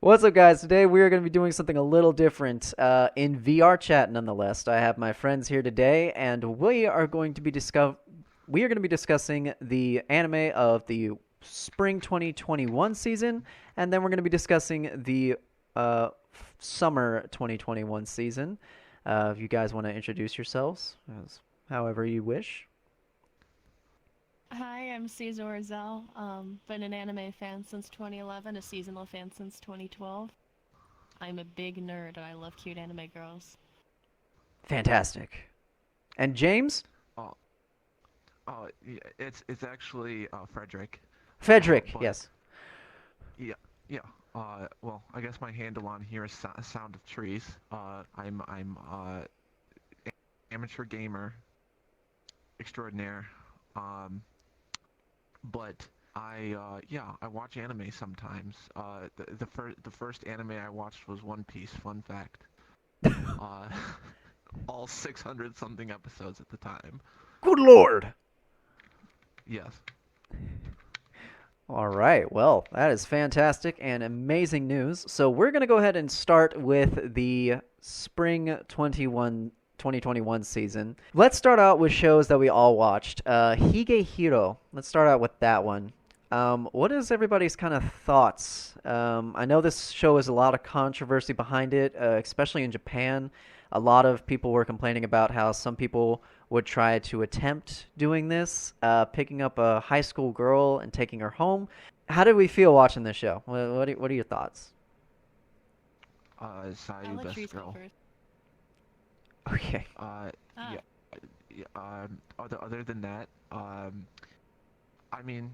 What's up, guys? Today we are going to be doing something a little different in VR chat. Nonetheless, I have my friends here today, and we are going to be discussing the anime of the spring 2021 season, and then we're going to be discussing the summer 2021 season. If you guys want to introduce yourselves, however you wish. Hi, I'm Caesar Orzel. Been an anime fan since 2011, a seasonal fan since 2012. I'm a big nerd and I love cute anime girls. Fantastic. And James, Oh, yeah, it's actually Frederick. Frederick, But yes. yeah, yeah. Well, I guess my handle on here is Sound of Trees. I'm amateur gamer extraordinaire. Um, but I watch anime sometimes. The first anime I watched was One Piece. Fun fact. Uh, all 600 something episodes at the time. Good lord. Yes. All right. Well, that is fantastic and amazing news. So we're going to go ahead and start with the spring 2021 season. Let's start out with shows that we all watched. Hige Hiro. Let's start out with that one. What is everybody's kind of thoughts? I know this show has a lot of controversy behind it, especially in Japan. A lot of people were complaining about how some people would try to attempt doing this, picking up a high school girl and taking her home. How did we feel watching this show? What are your thoughts? I'll Sayu, let best Trees go girl. first. Okay. Yeah, Ah, yeah. Other than that, I mean,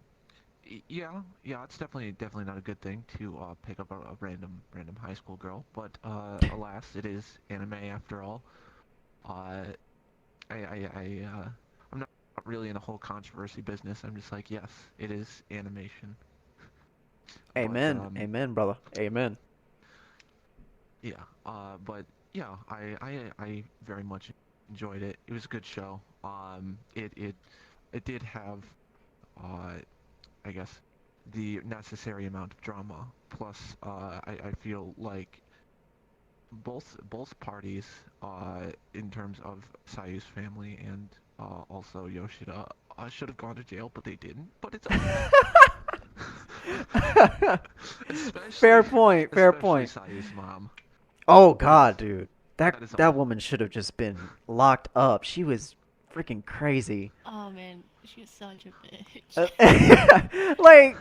yeah, it's definitely not a good thing to pick up a random high school girl, but alas, it is anime after all. Uh, I'm not really in the whole controversy business. I'm just like, yes, it is animation. But Amen. Amen, brother. Amen. yeah, but yeah, I very much enjoyed it. It was a good show. It did have, uh, I guess, the necessary amount of drama. Plus, I feel like both parties, in terms of Sayu's family and also Yoshida, should have gone to jail, but they didn't. But it's okay. Fair especially point. Fair especially point. Sayu's mom. Oh Yes, God, dude. That that is that all. woman should have just been locked up. She was freaking crazy. oh man, she's such a bitch. Uh, like,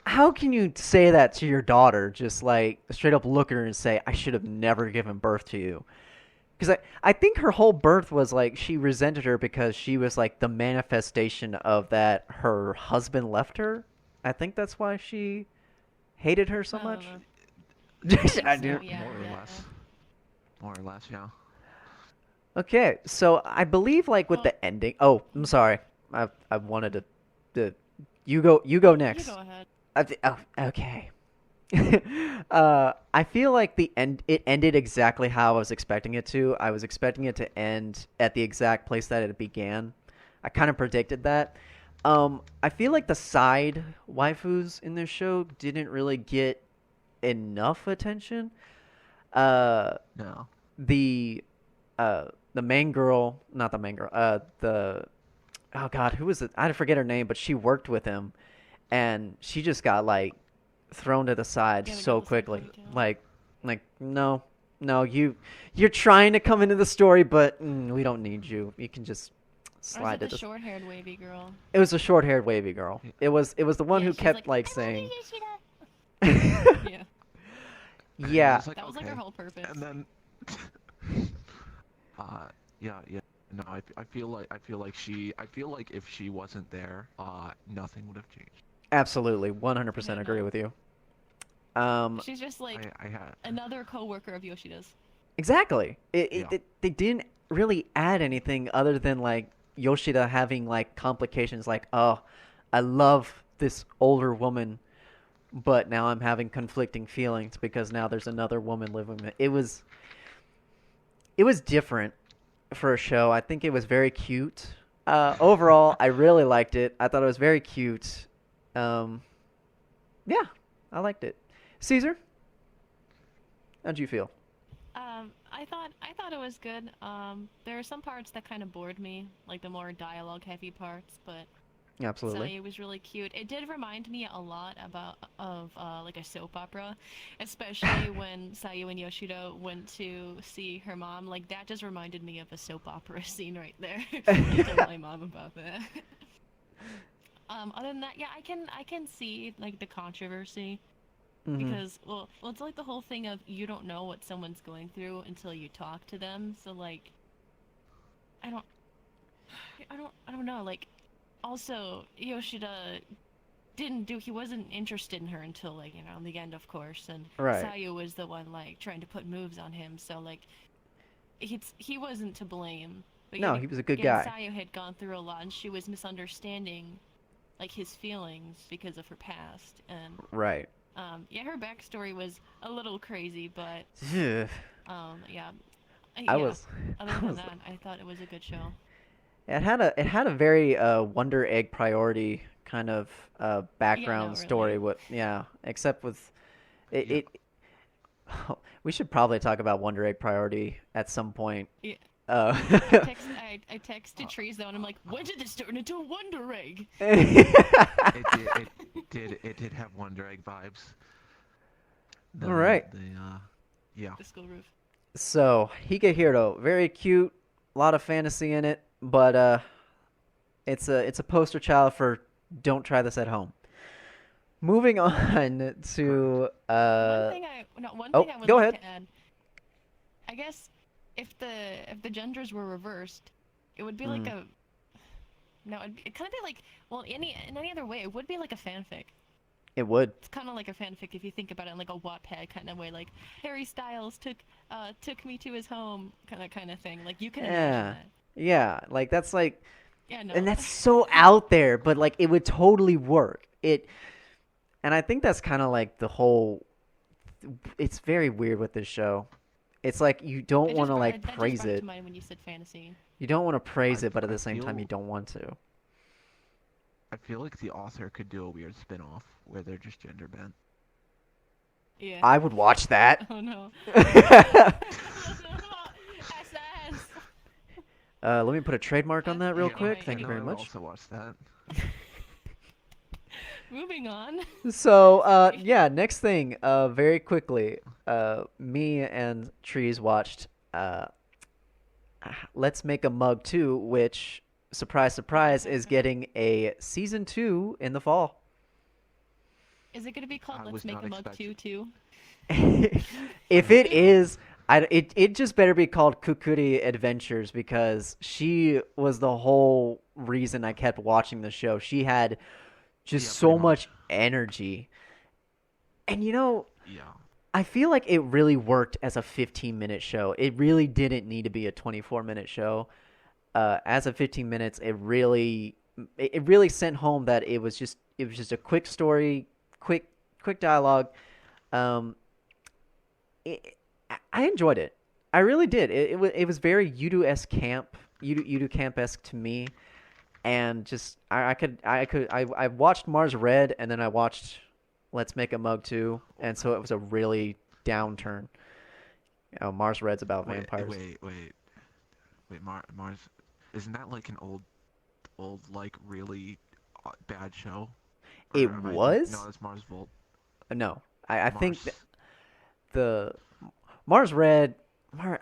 how can you say that to your daughter? Just like straight up look at her and say, "I should have never given birth to you." Because I think her whole birth was like she resented her because she was like the manifestation of that her husband left her. I think that's why she hated her so I don't much. know. I think I so, do. yeah, More or yeah. less. More or less, yeah. Okay, so I believe like with Well, the ending. Oh, I'm sorry. I wanted to you go you next. go ahead. Oh, okay. I feel like the end it ended exactly how I was expecting it to. I was expecting it to end at the exact place that it began. I kind of predicted that. I feel like the side waifus in this show didn't really get enough attention. Uh, No. the the main girl, not the main girl, the oh God, who was it? I forget her name, but she worked with him, and she just got like thrown to the side Yeah, the girl so with the side quickly. ponytail. Like no, no, you're trying to come into the story, but we don't need you. You can just Or is slide it to the this. short-haired wavy girl? It was a short-haired wavy girl. Yeah. It was the one Yeah, who she's kept like, like I love saying, you, Yoshida. Yeah, And it's yeah, just like, that was like her okay. whole purpose. And then, yeah. No, I feel like if she wasn't there, nothing would have changed. absolutely, Yeah, 100% agree no. with you. Um, She's just like I had, another coworker of Yoshida's. Exactly. yeah. They didn't really add anything other than like Yoshida having like complications like, oh, I love this older woman, but now I'm having conflicting feelings because now there's another woman living with me. It was different for a show. I think it was very cute. Overall, I really liked it. I thought it was very cute. Um, yeah, I liked it. Caesar? How'd you feel? I thought it was good. There are some parts that kind of bored me, like the more dialogue heavy parts, but Absolutely. Sayu was really cute. It did remind me a lot of like a soap opera, especially when Sayu and Yoshida went to see her mom. Like that just reminded me of a soap opera scene right there. I told my mom about that. Other than that, yeah, I can see like the controversy Hmm. because well, it's like the whole thing of you don't know what someone's going through until you talk to them. So like, I don't, I don't know. Like, also Yoshida he wasn't interested in her until like the end, of course, and Right. Sayu was the one like trying to put moves on him, so like he wasn't to blame, but No, yet he was a good again guy. Sayu had gone through a lot and she was misunderstanding like his feelings because of her past, and Right. yeah, her backstory was a little crazy, but Ugh. yeah, I yeah, was, other I than was. that I thought it was a good show. It had a very Wonder Egg priority kind of Yeah, no, background story. really. What? Yeah, except with it. Yeah. It we should probably talk about Wonder Egg priority at some point. Yeah. Uh, I texted Trees though, and I'm like, when did this turn into a Wonder Egg? It did have Wonder Egg vibes. All right. Yeah. The school roof. So Higehiro, very cute, a lot of fantasy in it, but it's a poster child for don't try this at home. Moving on Correct. to One oh, thing I would go like ahead. to add. I guess if the genders were reversed, it would be like Mm, a no. It kind of be like well, in any other way, it would be like a fanfic. it would. It's kind of like a fanfic if you think about it in like a Wattpad kind of way, like Harry Styles took me to his home kind of thing. Like you can imagine Yeah. that. Yeah, like that's like Yeah, and no. that's so out there, but like it would totally work. And I think that's kind of like the whole it's very weird with this show. It's like you don't want to like That just praise brought it to it. mind when you said fantasy. You don't want to praise I it, but at I the same time you feel don't want to. I feel like the author could do a weird spin-off where they're just gender bent. Yeah. I would watch that. Oh no. SS. Let me put a trademark on that real quick. Anyway, Thank you I very would much. also watch that. moving on. So, Sorry. yeah, next thing, very quickly, me and Trees watched Let's Make a Mug 2, which, surprise, surprise, is getting a season 2 in the fall. Is it gonna be called I Let's was Make not a Mug 2 expecting. too? I If hope it is, it just better be called Kukuri Adventures because she was the whole reason I kept watching the show. She had just Yeah, pretty so much. much energy. And Yeah. I feel like it really worked as a 15-minute show. It really didn't need to be a 24-minute show. As a 15 minutes, it really sent home that it was just a quick story, quick dialogue. Um, I enjoyed it. I really did. It was very Udo camp-esque to me, and just I watched Mars Red and then I watched Let's Make a Mug 2, and so it was a really downturn. Mars Red's about Wait, vampires. Mars, isn't that like an old, like really bad show? It Or am I thinking? No, was it's Mars Volt. no, I think Mars. the Mars Red.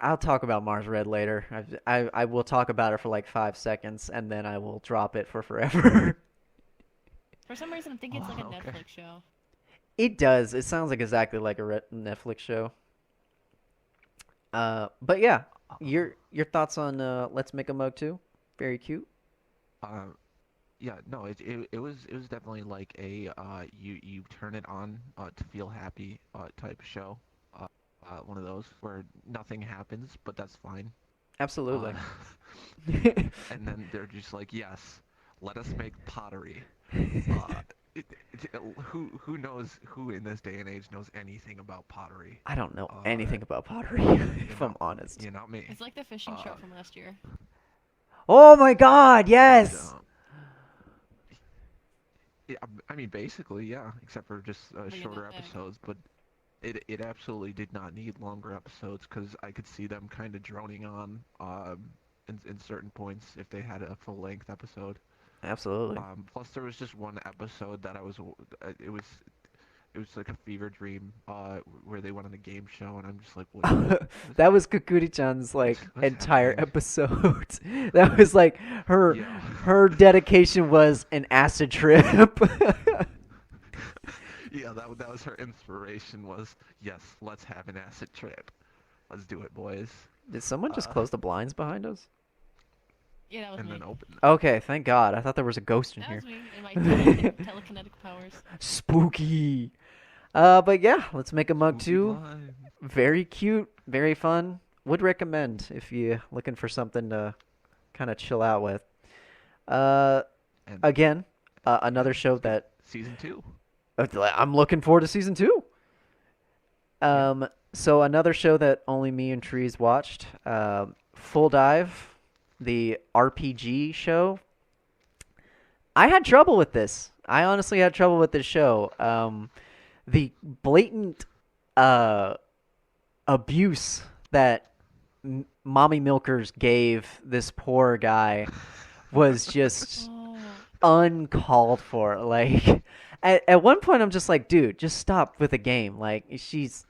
I'll talk about Mars Red later. I will talk about it for like 5 seconds and then I will drop it for forever. For some reason, I'm thinking it's like a Okay. Netflix show. It does. It sounds like exactly like a Netflix show. But yeah, your thoughts on Let's Make a Mug 2? Very cute. Uh, yeah, no, it was definitely like a you turn it on to feel happy type show. One of those where nothing happens, but that's fine. Uh, Absolutely. and then they're just like, yes, let us make pottery. Uh, who knows who in this day and age knows anything about pottery? I don't know Uh, anything about pottery, you if I'm know, honest. not me. It's like the fishing show Uh, from last year. Oh my God, and yes. yeah, I mean, basically, yeah, except for just But you're shorter not there. episodes. But it absolutely did not need longer episodes because I could see them kind of droning on in certain points if they had a full length episode. Absolutely. Plus, there was just one episode that it was like a fever dream where they went on a game show, and I'm just like, what That was Kukuri-chan's like what's entire happening? episode. That was like Yeah. her dedication was an acid trip. Yeah, that was her inspiration was, yes, let's have an acid trip. Let's do it, boys. Did someone just Uh, close the blinds behind us? Yeah, that was and me. then open. Okay, thank God. I thought there was a ghost in That here. was me and my telekinetic powers. Spooky. But yeah, let's make a mug Spooky too. blind. Very cute, very fun. Would recommend if you're looking for something to kind of chill out with. Uh, And again, another yeah, show let's get that season 2. I'm looking forward to season 2. Yeah. So another show that only me and Trees watched, Full Dive, the RPG show. I had trouble with this. I honestly had trouble with this show. The blatant uh, abuse that mommy milkers gave this poor guy was just Oh, uncalled for. Like at one point, I'm just like, dude, just stop with the game. Like she's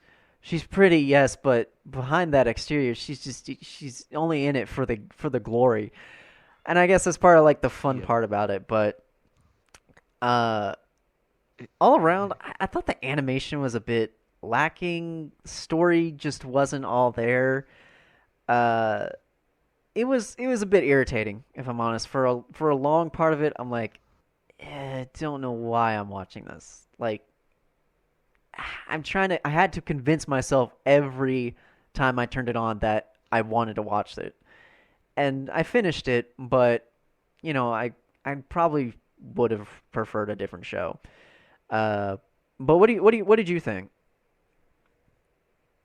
pretty, yes, but behind that exterior, she's only in it for the glory. And I guess that's part of like the fun Yeah. part about it. But uh, It, all around, I thought the animation was a bit lacking. Story just wasn't all there. Uh, it was a bit irritating, if I'm honest. For a long part of it, I'm like, don't know why I'm watching this. Like, I had to convince myself every time I turned it on that I wanted to watch it. And I finished it, but I probably would have preferred a different show. Uh, but what did you think?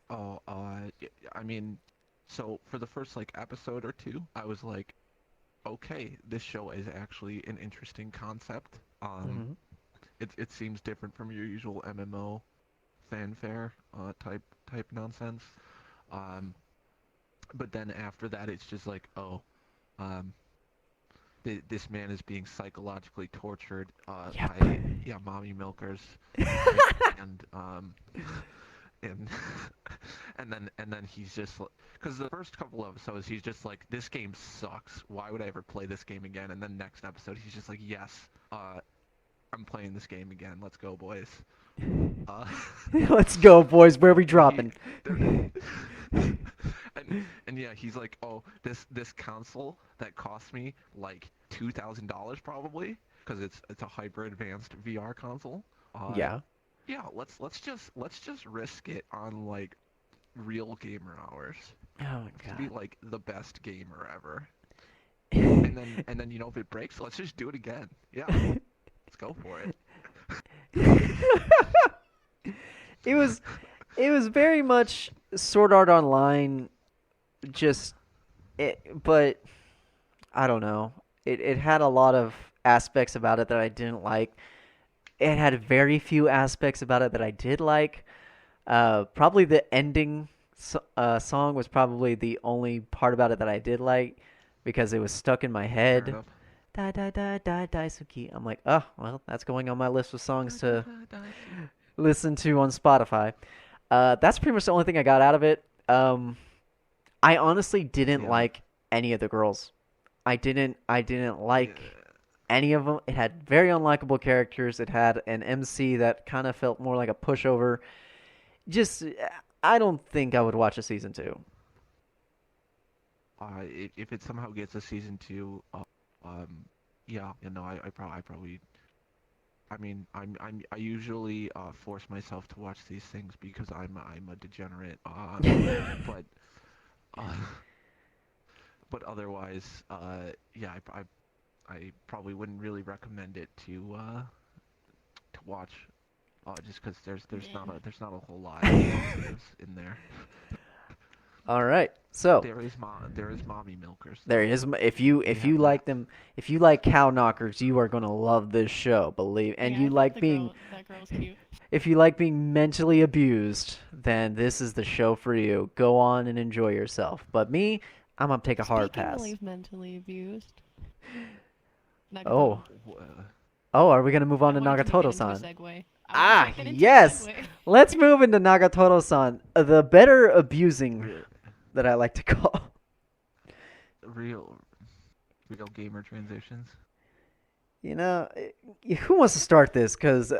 oh, I mean, so for the first like episode or two, I was like, okay, this show is actually an interesting concept. Hmm. It seems different from your usual MMO fanfare type nonsense. Um, but then after that, it's just like, oh, um, this man is being psychologically tortured Yep. by yeah mommy milkers, and and and then he's just like, because the first couple episodes he's just like, this game sucks. Why would I ever play this game again? And then next episode he's just like, yes, I'm playing this game again. Let's go, boys. Uh, Let's go, boys. Where are we he, dropping? and yeah, he's like, oh, this console that cost me like $2,000 probably, because it's a hyper advanced VR console. Yeah. Yeah, let's just risk it on like real gamer hours Oh my to be God. like the best gamer ever. And then if it breaks, let's just do it again. Yeah, let's go for it. It was it was very much Sword Art Online, just but I don't know. It had a lot of aspects about it that I didn't like. It had very few aspects about it that I did like. Probably the ending song was probably the only part about it that I did like because it was stuck in my Fair head. enough. Die die die die Daisuki. I'm like, oh well, that's going on my list of songs to listen to on Spotify. That's pretty much the only thing I got out of it. I honestly didn't Yeah. like any of the girls. I didn't like Yeah. any of them. It had very unlikable characters. It had an MC that kind of felt more like a pushover. Just, I don't think I would watch a season 2. If it somehow gets a season 2, yeah, I probably. I mean, I usually force myself to watch these things because I'm a degenerate. But uh, but otherwise, yeah, I probably wouldn't really recommend it to watch, just because there's not damn. a whole lot of positives in there. All right. So there is mommy milkers. there is if you have like that. them, if you like cow knockers, you are gonna love this show. Believe, and Yeah, you I thought like being that girl was cute. if you like being mentally abused, then this is the show for you. Go on and enjoy yourself. But me, I'm gonna take a hard Speaking pass. of mentally abused, Oh, Nagatomo. oh, are we gonna move on I to wanted to make it into a Nagatoro-san? segue. I wanted to Ah, make it into a yes. segue. Let's move into Nagatoro-san, the better abusing Real, that I like to call. real, real gamer transitions. You know, who wants to start this? Because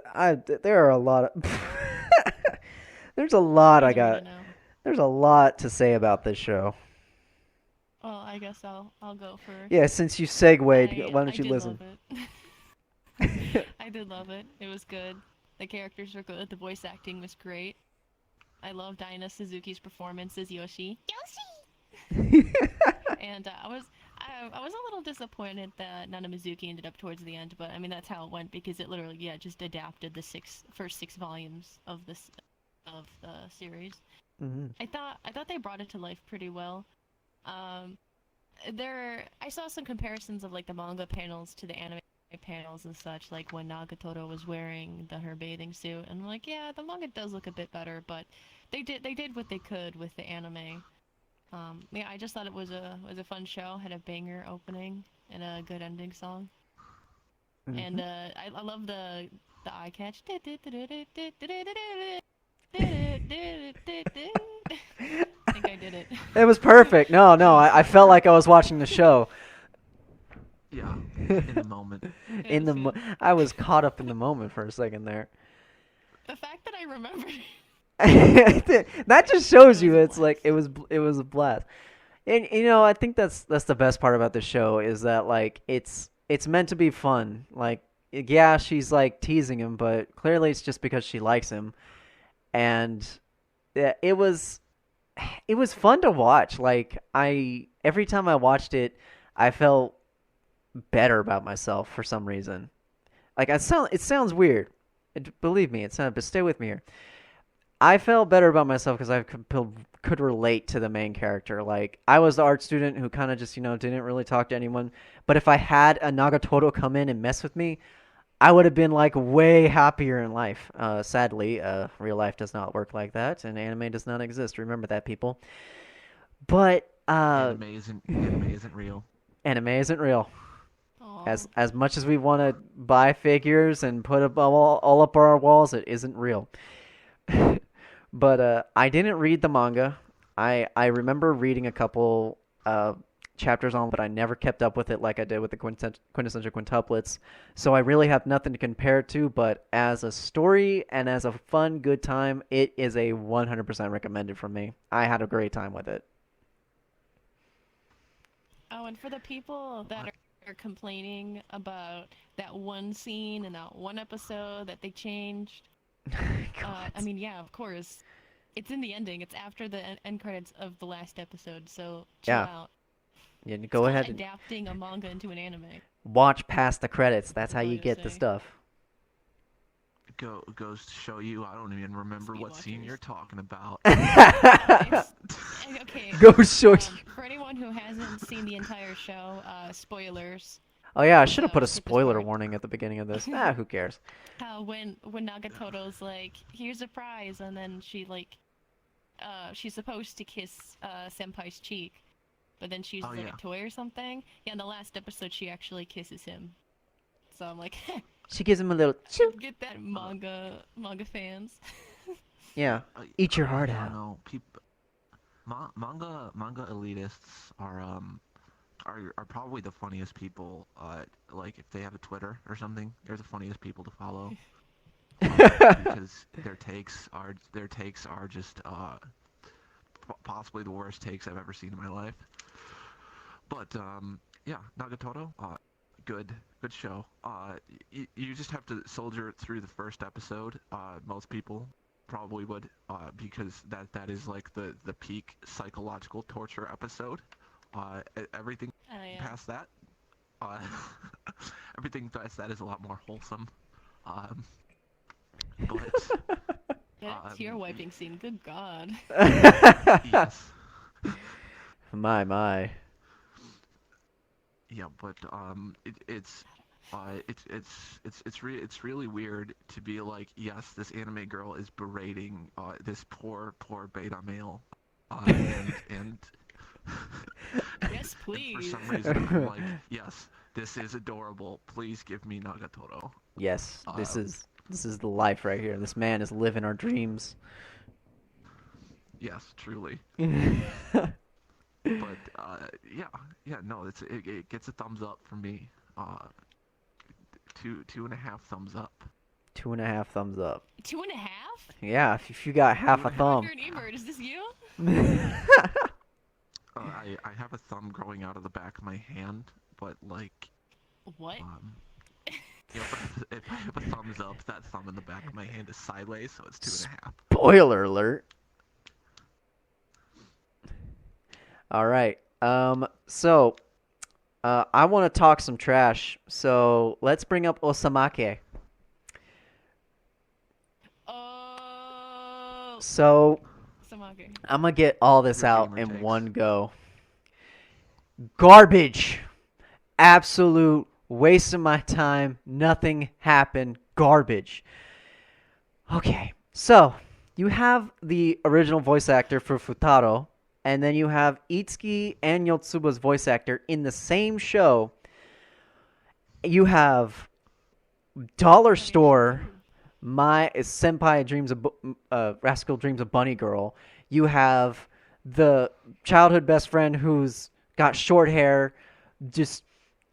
there are a lot of, there's a lot I Who's ready got. now? There's a lot to say about this show. Well, I guess I'll go first. Yeah, since you segued, why I don't you did listen? love it. I did love it. It was good. The characters were good. The voice acting was great. I love Dinah Suzuki's performance as Yoshi. And I was a little disappointed that Nana Mizuki ended up towards the end, but I mean that's how it went because it literally just adapted the first six volumes of the series. hmm I thought they brought it to life pretty well. Um, I saw some comparisons of like the manga panels to the anime panels and such, like when Nagatoro was wearing her bathing suit, and I'm like, yeah, the manga does look a bit better, but they did what they could with the anime. Yeah, I just thought it was a fun show, had a banger opening and a good ending song, and I love the eye catch. I think I did it. It was perfect. No, no, I felt like I was watching the show. Yeah, in the moment. In the, was I was caught up in the moment for a second there. The fact that I remembered. That just shows It you was a it's like it was a blast. And you know, I think that's the best part about the show is that like it's meant to be fun. Like yeah, she's like teasing him, but clearly it's just because she likes him. And yeah, it was fun to watch. Like I every time I watched it, I felt better about myself for some reason. Like it sounds weird. Believe me, it's not, but stay with me here. I felt better about myself because I could relate to the main character. Like I was the art student who kind of just didn't really talk to anyone. But if I had a Nagatoro come in and mess with me, I would have been like way happier in life. Sadly, real life does not work like that, and anime does not exist. Remember that, people. But Anime isn't real. anime isn't real. Aw. As much as we want to buy figures and put up all up our walls, it isn't real. But I didn't read the manga. I remember reading a couple chapters on, but I never kept up with it like I did with the quintessential quintuplets. So I really have nothing to compare it to. But as a story and as a fun, good time, it is a 100% recommended from me. I had a great time with it. Oh, and for the people that are complaining about that one scene and that one episode that they changed, I mean, yeah, of course. It's in the ending. It's after the end credits of the last episode, so chill Yeah. out. Yeah, It's go called ahead and adapting a manga into an anime. watch past the credits. That's how That's all you I gotta get the say. stuff. Goes to show you, I don't even remember Speed what scene watchers. you're talking about. Okay. Go show you. For anyone who hasn't seen the entire show, spoilers. Oh yeah, I should have So put a skip this spoiler part. warning at the beginning of this. Ah, who cares? When Nagatoto's like, here's a prize, and then she's supposed to kiss Senpai's cheek, but then she uses Oh, like yeah. a toy or something. Yeah, in the last episode she actually kisses him. So I'm like, She gives him a little choo. get that manga fans. Yeah, eat your heart I don't out. know. Manga elitists are probably the funniest people. Like if they have a Twitter or something, they're the funniest people to follow. Because their takes are just possibly the worst takes I've ever seen in my life. But yeah, Nagatoro, good show. You just have to soldier through the first episode. Most people probably would, because that is like the peak psychological torture episode. Everything Oh yeah. past that, uh, everything past that is a lot more wholesome. But That tear wiping scene. Good God. yes. My. Yeah, but it's really weird to be like, yes, this anime girl is berating this poor beta male, and Yes, and for please. some reason I'm like, yes, this is adorable. Please give me Nagatoro. Yes, this Um, is the life right here. This man is living our dreams. yes, truly. But yeah, no, it gets a thumbs up for me. Two and a half thumbs up. 2.5 thumbs up. 2.5? Yeah, if you got half Two a and a half. thumb. You're an e-bird. Is this you? I have a thumb growing out of the back of my hand, but like, What? if I have a thumbs up, that thumb in the back of my hand is sideways, so it's 2.5. Spoiler alert. All right. So, I want to talk some trash. So let's bring up Osamake. Oh. So Samake. I'm gonna get all this Your out gamer in takes. one go. Garbage. Absolute waste of my time. Nothing happened. Garbage. Okay, so you have the original voice actor for Futaro, and then you have Itsuki and Yotsuba's voice actor in the same show. You have Dollar Store, my Senpai Dreams of Rascal Dreams of Bunny Girl. You have the childhood best friend who's got short hair, just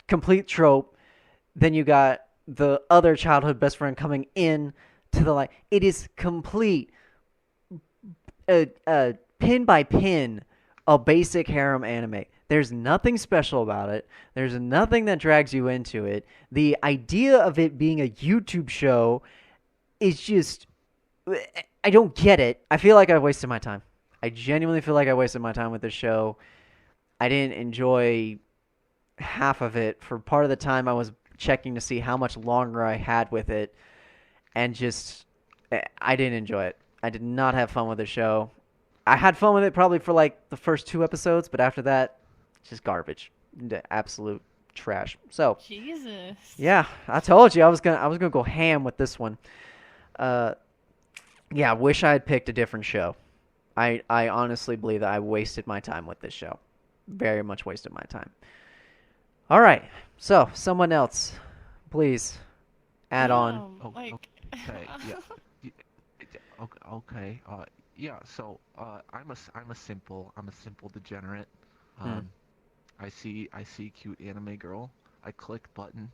complete trope. Then you got the other childhood best friend coming in to the light. It is complete, pin by pin, a basic harem anime. There's nothing special about it. There's nothing that drags you into it. The idea of it being a YouTube show is just, I don't get it. I feel like I wasted my time. I genuinely feel like I wasted my time with this show. I didn't enjoy half of it. For part of the time, I was checking to see how much longer I had with it, and just, I didn't enjoy it. I did not have fun with the show. I had fun with it probably for like the first 2 episodes, but after that, just garbage. Absolute trash. So, Jesus. yeah, I told you I was gonna go ham with this one. Yeah, wish I had picked a different show. I honestly believe that I wasted my time with this show. Very much wasted my time. All right, so someone else, please add on. Oh, Like. okay, yeah. Okay. Yeah. So, I'm a simple degenerate. Um, I see cute anime girl. I click button.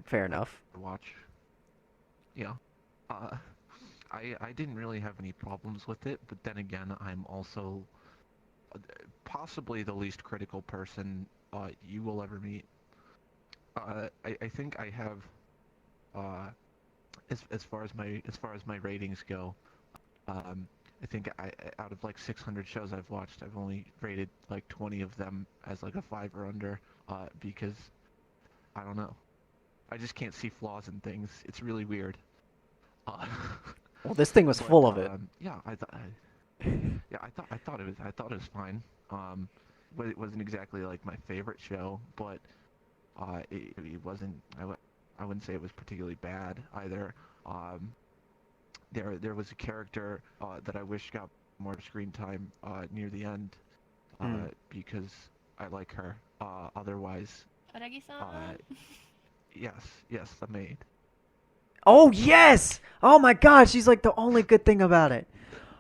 Fair enough. Watch. Yeah. I didn't really have any problems with it, but then again, I'm also possibly the least critical person you will ever meet. I think I have as far as my ratings go, I think out of like 600 shows I've watched, I've only rated like 20 of them as like a 5 or under, because I don't know. I just can't see flaws in things. It's really weird. Well, this thing was But, full of it. Yeah, I thought it was fine. But it wasn't exactly like my favorite show, but it wasn't. I wouldn't say it was particularly bad either. There was a character that I wish got more screen time near the end, because I like her. Otherwise, Aragi-san. yes, the maid. Oh yes! Oh my God, she's like the only good thing about it.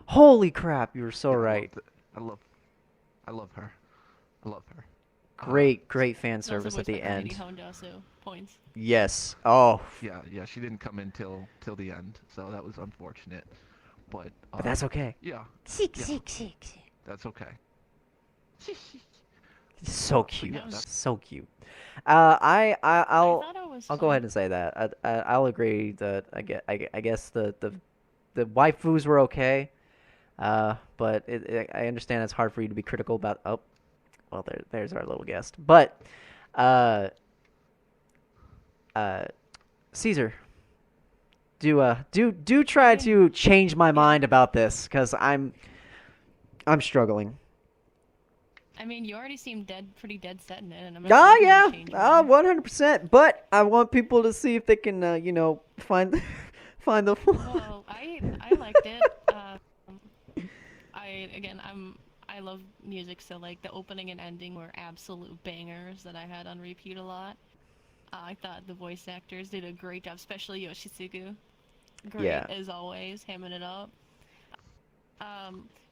Holy crap, you were so Yeah, right. I love her. I love her. Great fan It's also service at voiced the by Lady end. Honda, so points. Yes. Oh, Yeah, she didn't come in till the end, so that was unfortunate. But but that's okay. yeah, Yeah. that's okay. So But cute. yeah, that's So cute. I I'll thought it was I'll go ahead and say that. I'll agree that I guess the waifus were okay. But I understand it's hard for you to be critical about. Oh, well, there's our little guest. But, Caesar, do try to change my mind about this, because I'm struggling. I mean, you already seem pretty dead set in it, and I'm not Ah, looking yeah, to change your mind. 100%. But I want people to see if they can, find find the. Well, I liked it. I love music, so like the opening and ending were absolute bangers that I had on repeat a lot. I thought the voice actors did a great job, especially Yoshitsugu. Great Yeah, as always, hamming it up.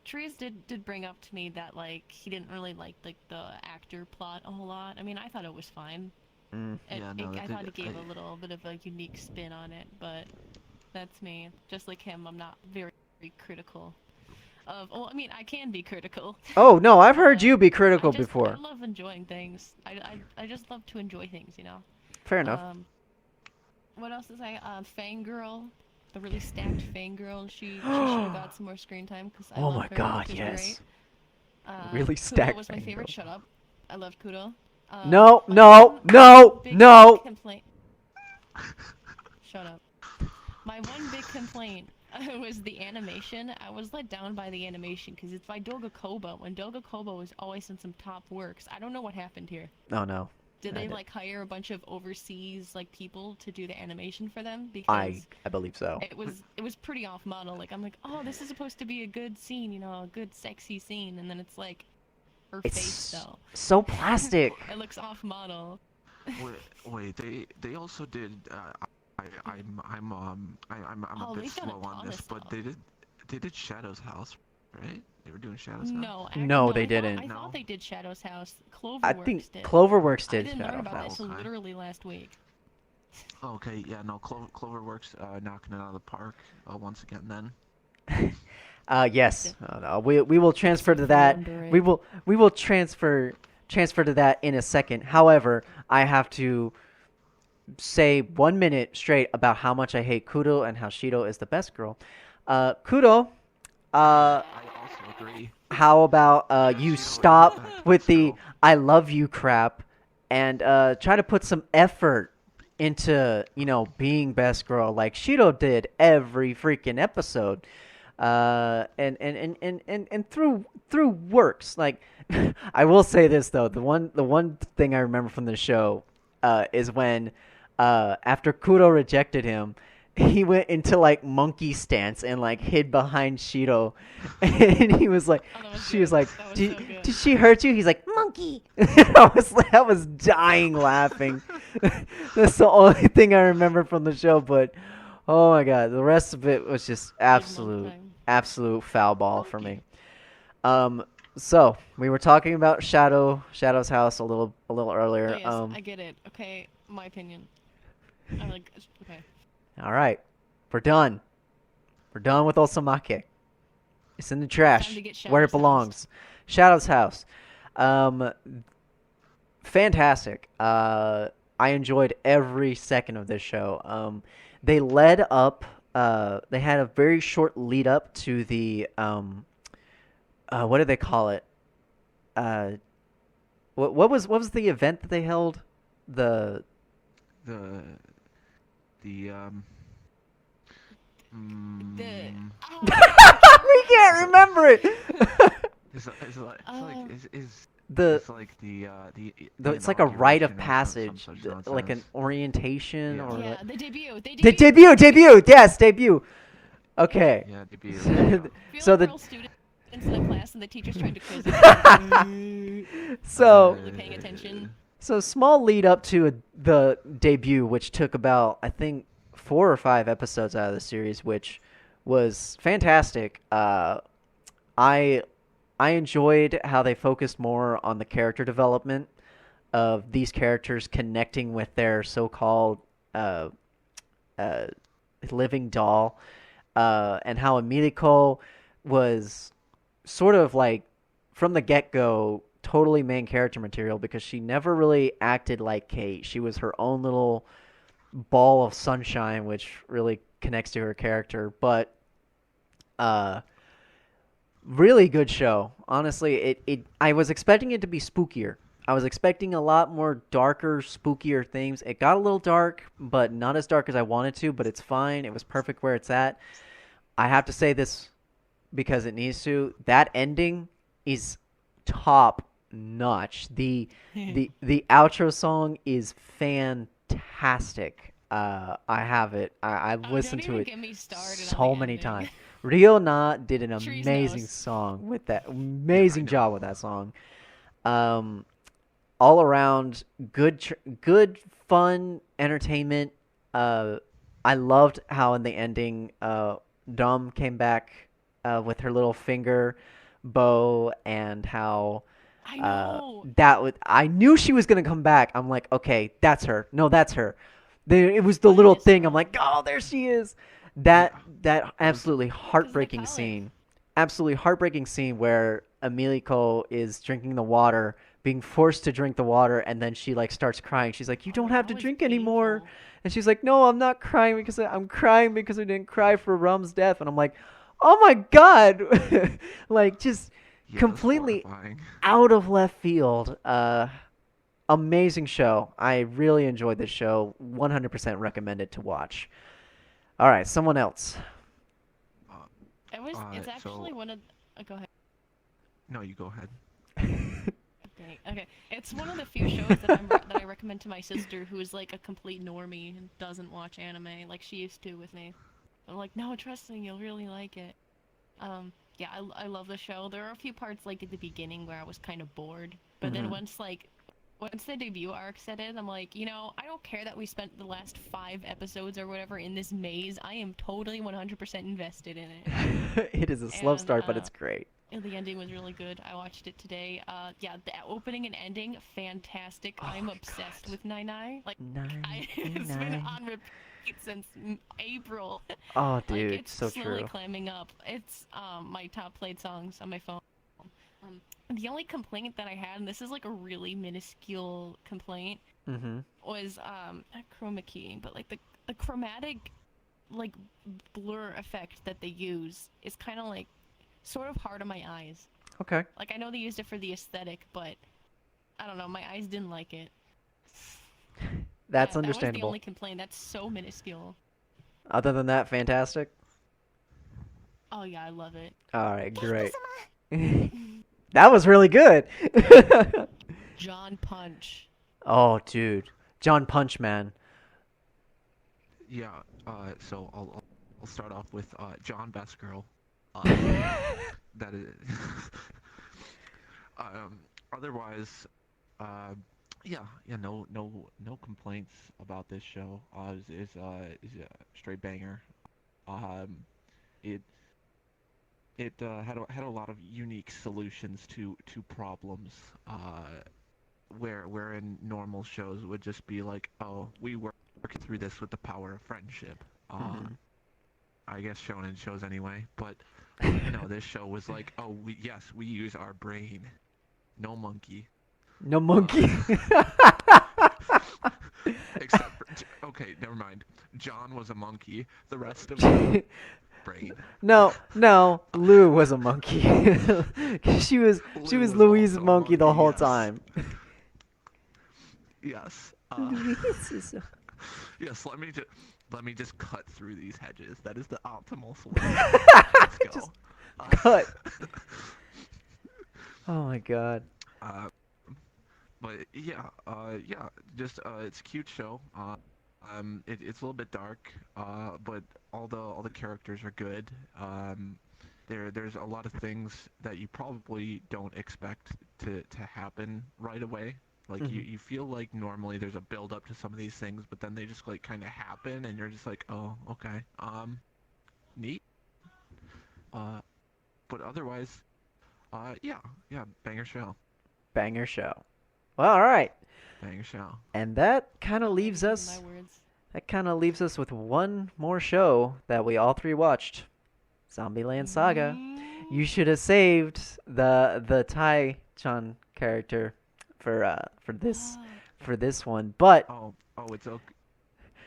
Trees did bring up to me that like he didn't really like the actor plot a whole lot. I mean, I thought it was fine. mm, Yeah, no, I that thought did. it gave a little bit of a unique spin on it, but that's me. Just like him, I'm not very critical of. Well, I mean, I can be critical. Oh no, I've heard uh, you be critical I before. love enjoying things. I just love to enjoy things, you know. Fair enough. What else is I? Fangirl, the really stacked Fangirl. She should have got some more screen time because I Oh love my her. god, She's yes. great. Really Kudo stacked was my favorite. fangirl. Shut up. I loved Kudo. No, My no, one no, big no. complaint. Shut up. My one big complaint was the animation. I was let down by the animation because it's by Doga Kobo, and Doga Kobo is always in some top works. I don't know what happened here. Oh no. Did I they did- like hire a bunch of overseas like people to do the animation for them? I Because I believe so. it was pretty off model. Like I'm like, oh, this is supposed to be a good scene, you know, a good sexy scene, and then it's like her face It's though. so plastic. It looks off model. Wait, they also did. I'm a Oh, bit they've done a slow on ton this, of but stuff. they did Shadow's House, right? They were doing Shadow's House. No, No, they I didn't. thought they did Shadow's House. I Cloverworks think did. Cloverworks I did didn't learn Shadow about House. this Okay. literally last week. Okay, yeah, no, Cloverworks knocking it out of the park once again. Then. Yes. No, we will transfer to that. We will transfer to that in a second. However, I have to say 1 minute straight about how much I hate Kudo and how Shido is the best girl. Kudo, I also agree. how about you Shido is stop the best with the girl. "I love you" crap and try to put some effort into being best girl like Shido did every freaking episode, and through works like. I will say this though, the one thing I remember from the show is when after Kuro rejected him, he went into like monkey stance and like hid behind Shido, and he was like, Oh, that was she good. was like, That was did, so good. did she hurt you? He's like, monkey. I was dying laughing. That's the only thing I remember from the show, but oh my god, the rest of it was just absolute foul ball for me. So we were talking about Shadow's house a little earlier. Oh, yes, I get it. Okay, my opinion. I like. Okay. All right, we're done. We're done with Osamake. It's in the trash to get where it Shadow's belongs. Shadow's house. Fantastic. I enjoyed every second of this show. They led up. They had a very short lead up to the what did they call it? What was the event that they held? The The The mm, we can't remember it. The it's like it's like a rite of inauguration or passage, some such like an nonsense. orientation Yeah. or yeah, like, the debut. the debut. Yes, debut. Okay. Yeah, debut. Feel So like the we're all students in the class and the teacher's trying to quiz us. so Really paying attention. so small lead up to the debut, which took about I think 4 or 5 episodes out of the series, which was fantastic. I enjoyed how they focused more on the character development of these characters connecting with their so-called uh, uh, living doll, and how Emilico was sort of like from the get-go totally main character material because she never really acted like Kate. She was her own little ball of sunshine, which really connects to her character. But really good show. Honestly, it I was expecting it to be spookier. I was expecting a lot more darker, spookier things. It got a little dark, but not as dark as I wanted to, but it's fine. It was perfect where it's at. I have to say this because it needs to. That ending is top notch. The outro song is fantastic. I have it. I've listened don't to even it get me started on so the many ending. times. Rio Na did an Trees amazing knows. song with that. Yeah, I Amazing know. job with that song. Um, all around good fun entertainment. Uh, I loved how in the ending, Dom came back with her little finger bow, and how I know. I knew she was gonna come back. I'm like, okay, that's her. No, that's her. It was the What little is thing. I'm wrong? like, oh, there she is. Yeah, That I was. absolutely Because of the heartbreaking color. scene. Absolutely heartbreaking scene where Emilico is drinking the water, being forced to drink the water, and then she like starts crying. She's like, "You don't Oh, have that to was drink anymore." painful. And she's like, "No, I'm not crying because I'm crying because I didn't cry for Rum's death." And I'm like, "Oh my god!" Like just Yeah, that's completely horrifying. out of left field. Amazing show. I really enjoyed this show. 100% recommended to watch. All right, someone else. Uh, It's so actually one of. Go ahead. no, you go ahead. Okay. Okay. It's one of the few shows that I recommend to my sister, who is like a complete normie and doesn't watch anime like she used to with me. I'm like, no, trust me, you'll really like it. Yeah, I love the show. There are a few parts like at the beginning where I was kind of bored, but then Hmm. once the debut arc set in, I'm like, I don't care that we spent the last 5 episodes or whatever in this maze. I am totally 100% invested in it. It is a slow And start, but it's great. the ending was really good. I watched it today. Yeah, the opening and ending, fantastic. Oh I'm my obsessed god. with Nine Nine. Like, Nine, it's been nine. on repeat since April. Oh, Like, dude, it's so slowly true. climbing up. It's my top played songs on my phone. Um, the only complaint that I had, and this is like a really minuscule complaint, Hmm. was not chroma keying, but like the chromatic like blur effect that they use is kind of like sort of hard on my eyes. Okay, Like, I know they used it for the aesthetic, but I don't know, my eyes didn't like it. that's Yeah, that was the understandable. only complaint. That's so minuscule. Other than that, fantastic. Oh yeah, I love it. All right, great. That was really good. John Punch. Oh, dude, John Punchman. Yeah. So I'll start off with John Best Girl. That is. um. Otherwise, uh, yeah. No complaints about this show. Is a straight banger. Um. It had a lot of unique solutions to problems. Where in normal shows would just be like, oh, we work through this with the power of friendship. Hmm. I guess shonen shows anyway, but no, this show was like, oh, we use our brain, no monkey. No Uh, monkey. except for, okay, never mind. John was a monkey. The rest of them brain. No, no, Lou was a monkey. She Lou was was Louise's also a monkey the monkey. whole Yes, time. yes. Louise is Yes. Let me just cut through these hedges. That is the optimal solution. Let's just go. cut. Oh my god. Uh, but yeah, just it's a cute show. It's a little bit dark, but all the characters are good. There's a lot of things that you probably don't expect to happen right away. Like you, Hmm. you feel like normally there's a build up to some of these things, but then they just like kind of happen, and you're just like, oh, okay, neat. Uh, but otherwise, yeah, banger show, Banger show. Well, all right. banger show. And that kind of Don't leaves even use my us. words. That kind of leaves us with one more show that we all three watched. Zombieland Saga. You should have saved the Tai-chan character for this Ah, for this one. But Oh, it's okay.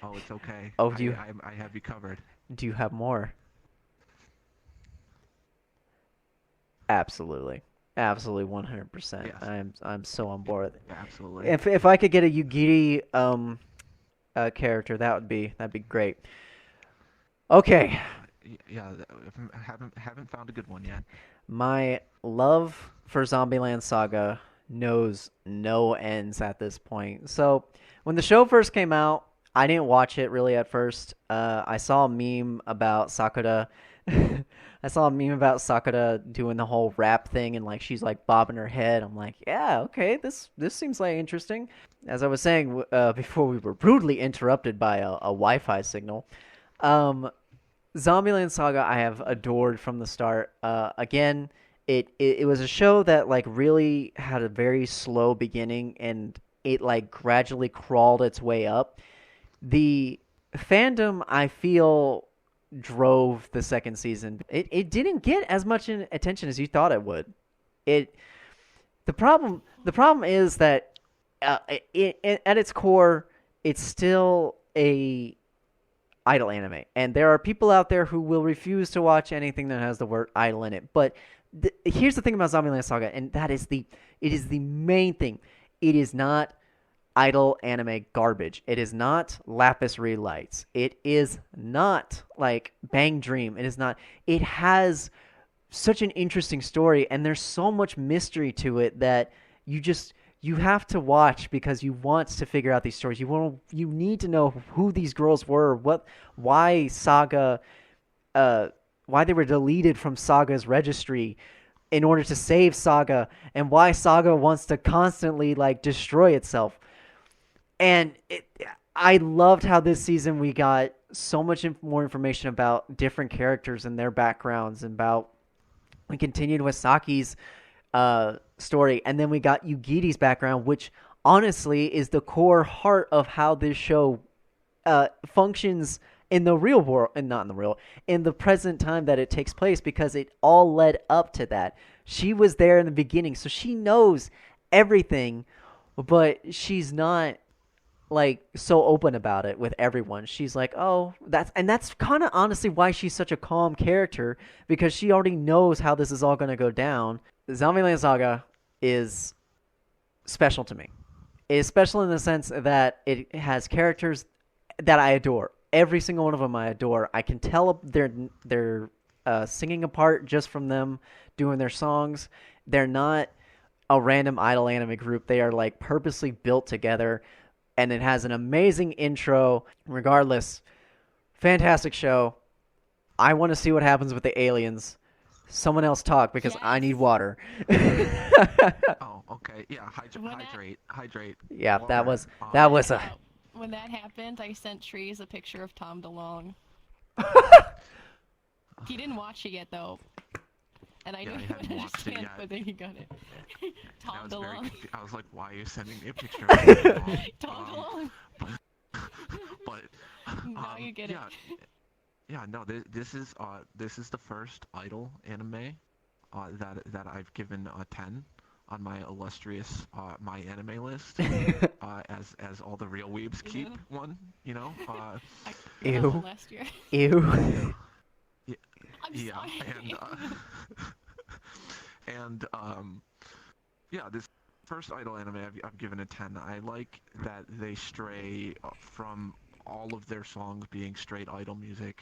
Oh, it's okay. oh, I have you covered. do you have more? Absolutely. Absolutely 100%. Yes, I'm so on yeah, board. absolutely. If I could get a Yugiri character, that'd be great. Okay. Yeah, haven't found a good one yet. My love for Zombieland Saga knows no ends at this point. So when the show first came out, I didn't watch it really at first. I saw a meme about Sakura. I saw a meme about Sakura doing the whole rap thing and like she's like bobbing her head. I'm like, yeah, okay, this seems like interesting. As I was saying before, we were rudely interrupted by a Wi-Fi signal. Um, Zombieland Saga I have adored from the start. Again, it was a show that like really had a very slow beginning and it like gradually crawled its way up. The fandom I feel drove the second season. It didn't get as much attention as you thought it would. It the problem is that at its core, it's still a idol anime, and there are people out there who will refuse to watch anything that has the word idol in it. But here's the thing about Zombieland Saga, and it is the main thing. It is not idol anime garbage. It is not Lapis Relights. It is not like Bang Dream. It is not. It has such an interesting story, and there's so much mystery to it that you have to watch because you want to figure out these stories. You need to know who these girls were, why Saga, why they were deleted from Saga's registry in order to save Saga, and why Saga wants to constantly like destroy itself. And I loved how this season we got so much more information about different characters and their backgrounds, and about we continued with Saki's story, and then we got Yugiri's background, which honestly is the core heart of how this show functions in the real world, and not in the real, in the present time that it takes place, because it all led up to that. She was there in the beginning, so she knows everything, but she's not like so open about it with everyone. She's like, oh, that's kind of honestly why she's such a calm character, because she already knows how this is all going to go down. Zombieland Saga is special to me. It is special in the sense that it has characters that I adore. Every single one of them I adore. I can tell they're singing apart just from them doing their songs. They're not a random idol anime group. They are like purposely built together, and it has an amazing intro. Regardless, fantastic show. I want to see what happens with the aliens. Someone else talk because Yes. I need water. Oh, okay. Yeah, hydrate. Yeah, that Water. was a When that happened, I sent Trees a picture of Tom DeLonge. He didn't watch it yet, though. And I Yeah, don't I even haven't watched it understand yet. whether he got it. I Tom was very DeLonge. I was like, why are you sending me a picture of DeLonge? Tom DeLonge. But Now you get yeah, it. yeah, no, this is the first idol anime that I've given a 10 on my illustrious my anime list, as all the real weebs keep one, you know. I Ew. got one last year. ew. I'm Yeah, sorry. and yeah, this first idol anime I've given a 10. I like that they stray from all of their songs being straight idol music.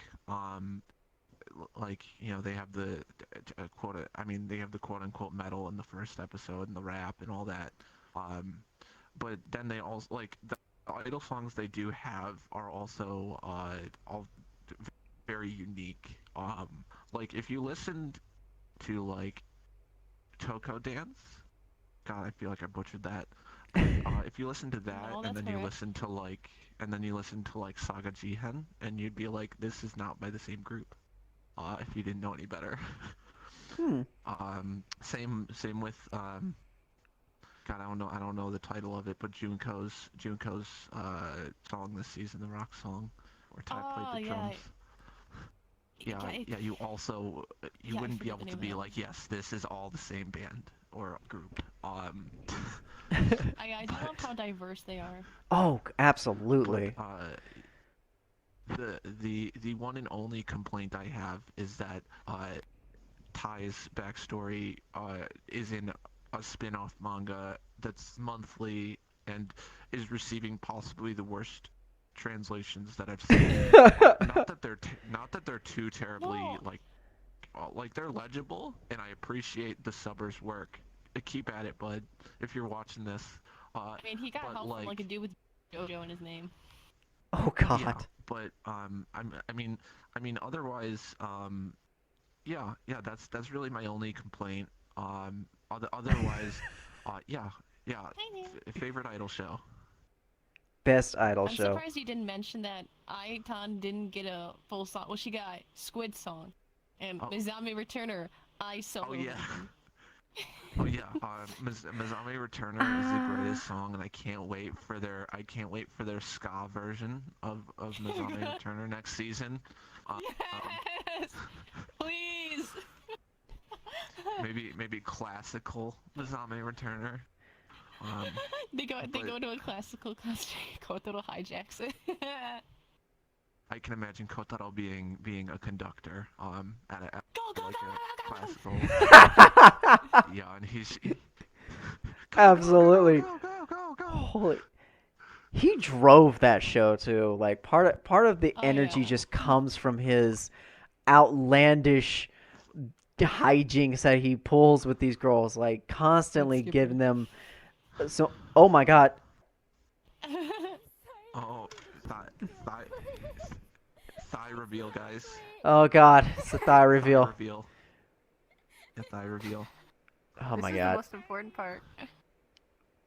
Like, you know, they have the they have the quote unquote metal in the first episode and the rap and all that. But then they also like the idol songs they do have are also all very unique. Like if you listened to like Toko Dance, God, I feel like I butchered that. If you listen to that No, and that's then you correct. listen to like Saga Jihen, and you'd be like, this is not by the same group. If you didn't know any better. Hmm. Same with God, I don't know the title of it, but Junko's song this season, the rock song, where Ty played the yeah. drums. Yeah, you also Yeah, I wouldn't be forget the able to name of be that. like, yes, this is all the same band or group. I do love how diverse they are. Oh, absolutely. The one and only complaint I have is that Ty's backstory is in a spin-off manga that's monthly and is receiving possibly the worst translations that I've seen. Not that they're too terribly No. like they're legible, and I appreciate the subbers' work keep at it, bud. If you're watching this, I mean, he got but, help from like a dude with JoJo in his name. Oh yeah, God. but I mean, otherwise, yeah, that's really my only complaint. Otherwise, yeah, favorite idol show. Best idol I'm show. surprised you didn't mention that Aitan didn't get a full song. Well, she got Squid Song, and Oh. Mizami Returner, I solo. Oh yeah. version. Oh yeah, Mizame Returner is the greatest song, and I can't wait for their ska version of Mizame Returner next season. Yes, please. Maybe classical Mizame Returner. They go but to a classical costume. Kotaro hijacks it. I can imagine Kotaro being a conductor at Go go like go a go go classical. Yeah, and he's Absolutely. go. Holy. He drove that show too. Like part of the Oh, energy yeah. just comes from his outlandish hijinks that he pulls with these girls, like constantly Skipper. giving them. So, oh my God. Oh, thigh reveal, guys. Oh God, it's a thigh reveal. The thigh reveal. Oh my This is the God. most important part.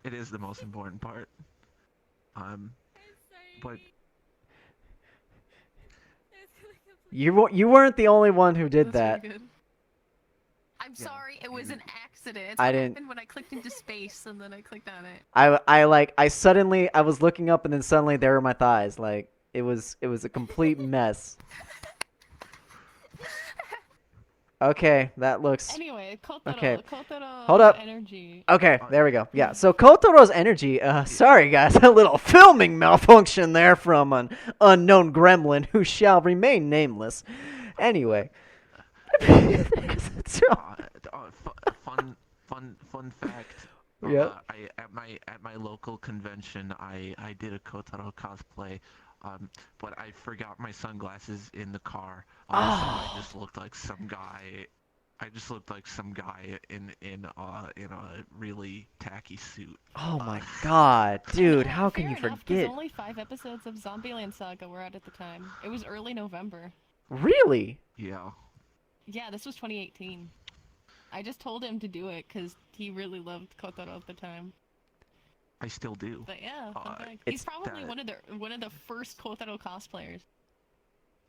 It is the most important part. But You weren't the only one who did That's that. really good. I'm Yeah. sorry, it was an accident. It's I what didn't- happened when I clicked into space and then I clicked on it. I was looking up and then suddenly there were my thighs. Like it was a complete mess. Okay, that looks Anyway, Kotaro. Okay. Kotaro Hold up. energy. okay. There we go. Yeah. So Kotoro's energy. Sorry guys, a little filming malfunction there from an unknown gremlin who shall remain nameless. Anyway. Fun fact. Yep. At my local convention, I did a Kotaro cosplay, but I forgot my sunglasses in the car. So I just looked like some guy. I just looked like some guy in a really tacky suit. Oh my God, dude! Yeah, How can fair you enough, 'cause forget? only 5 episodes of Zombieland Saga were out at the time. It was early November. Really? Yeah. Yeah, this was 2018. I just told him to do it because he really loved Kotaro at the time. I still do. But yeah, fun fact. it's He's probably that- one of the first Kotaro cosplayers.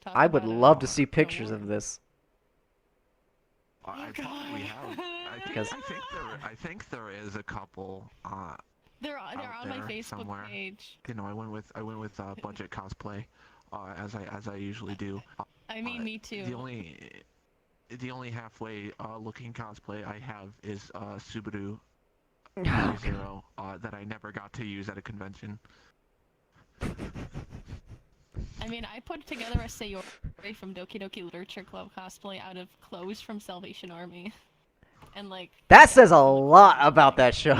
Talk I would about, love to see an pictures award. of this. I probably have. Because- I think there is a couple. They're out on my there Facebook somewhere. page. You know, I went with budget cosplay, as I usually do. I mean, me too. The only halfway looking cosplay I have is Subaru Oh, Zero that I never got to use at a convention. I mean, I put together a Sayori from Doki Doki Literature Club cosplay out of clothes from Salvation Army. And like... That says a lot about that show.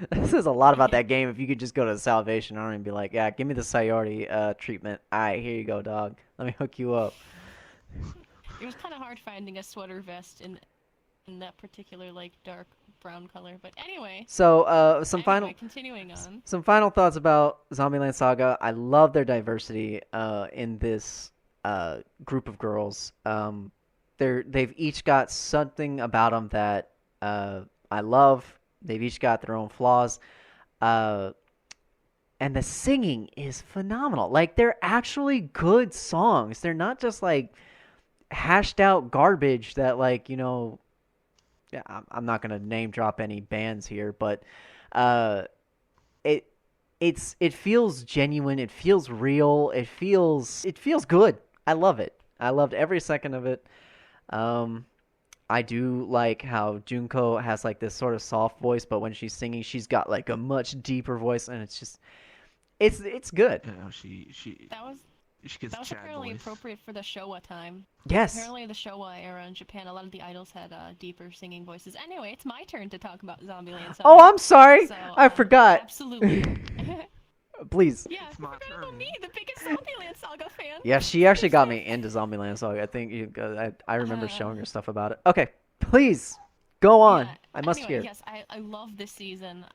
That says a lot about that game if you could just go to Salvation Army and be like, yeah, give me the Sayori treatment. Alright, here you go, dog. Let me hook you up. It was kind of hard finding a sweater vest in that particular, like, dark brown color. But anyway... So, continuing on. some final thoughts about Zombieland Saga. I love their diversity in this group of girls. They've each got something about them that I love. They've each got their own flaws. And the singing is phenomenal. Like, they're actually good songs. They're not just, like, hashed out garbage that, like, you know... Yeah, I'm not gonna name drop any bands here, but it feels genuine. It feels real. It feels good. I love it. I loved every second of it. I do like how Junko has like this sort of soft voice, but when she's singing, she's got like a much deeper voice, and it's just it's good. You know, she gets That was Chad apparently voice. appropriate for the Showa time. Yes. Apparently the Showa era in Japan, a lot of the idols had deeper singing voices. Anyway, it's my turn to talk about Zombieland Saga. Oh, I'm sorry. So, I forgot. Absolutely. Please. Yeah, It's I my forgot about turn. me, the biggest Zombieland Saga fan. Yeah, she actually got me into Zombieland Saga. I think I remember showing her stuff about it. Okay, please go on. Yeah, I must Anyway, hear. yes, I love this season.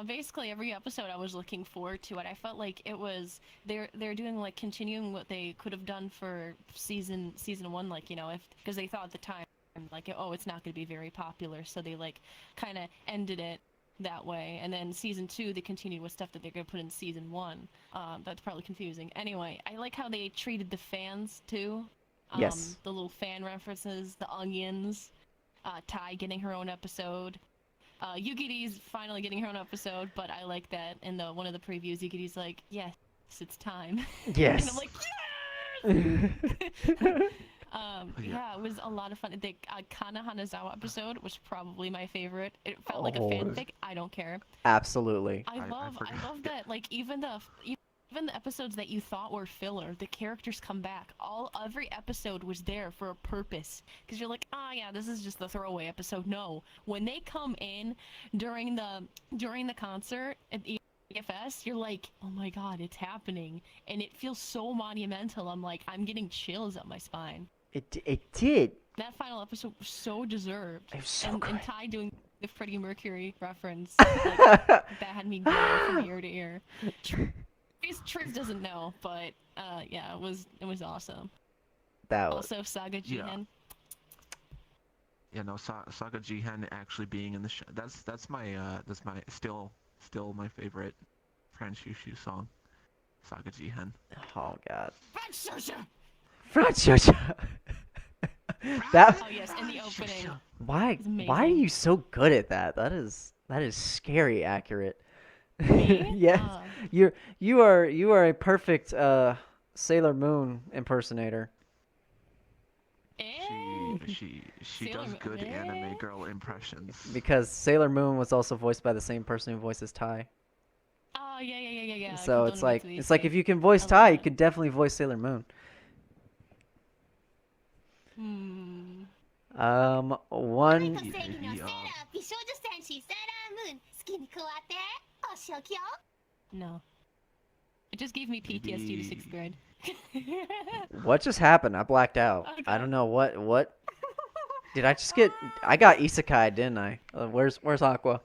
Basically every episode I was looking forward to it. I felt like it was they're doing like continuing what they could have done for season 1, like, you know, if because they thought at the time like, oh, it's not going to be very popular, so they like kind of ended it that way. And then season 2 they continued with stuff that they're going to put in season 1. That's probably confusing. Anyway, I like how they treated the fans too. Yes. The little fan references, the onions, Tai getting her own episode. Yugi's finally getting her own episode, but I like that in the one of the previews, Yugi's like, yes, it's time. Yes. And I'm like, yes! Yeah, it was a lot of fun. The Kana Hanazawa episode was probably my favorite. It felt like a fanfic. I don't care. Absolutely. I love that. Like even the episodes that you thought were filler, the characters come back. Every episode was there for a purpose. Because you're like, oh yeah, this is just the throwaway episode. No, when they come in during the concert at the EFS, you're like, oh my god, it's happening, and it feels so monumental. I'm getting chills up my spine. It did. That final episode was so deserved. It was so great. And Ty doing the Freddie Mercury reference, like, that had me going from ear to ear. Triz doesn't know, but yeah, it was awesome. That was Also, Saga Jihen. Yeah, no, Saga Jihen actually being in the show. That's my still my favorite Franshushu song. Saga Jihen. oh god. Franshushu! Franchise. That. Oh yes, in the opening. Why? It's amazing. Why are you so good at that? That is scary accurate. Me? Yes. You are a perfect Sailor Moon impersonator. She Sailor does Moon, good eh? anime girl impressions. Because Sailor Moon was also voiced by the same person who voices Tai. Oh yeah. So it's like Kodono if you can voice I love Tai, you that. could definitely voice Sailor Moon. One. 正義のセーラー美少女戦士セーラームーン好きに加わってお仕置きよ No. It just gave me PTSD to 6th grade. What just happened? I blacked out. Okay. I don't know what. Did I just get? I got isekai, didn't I? Where's Aqua?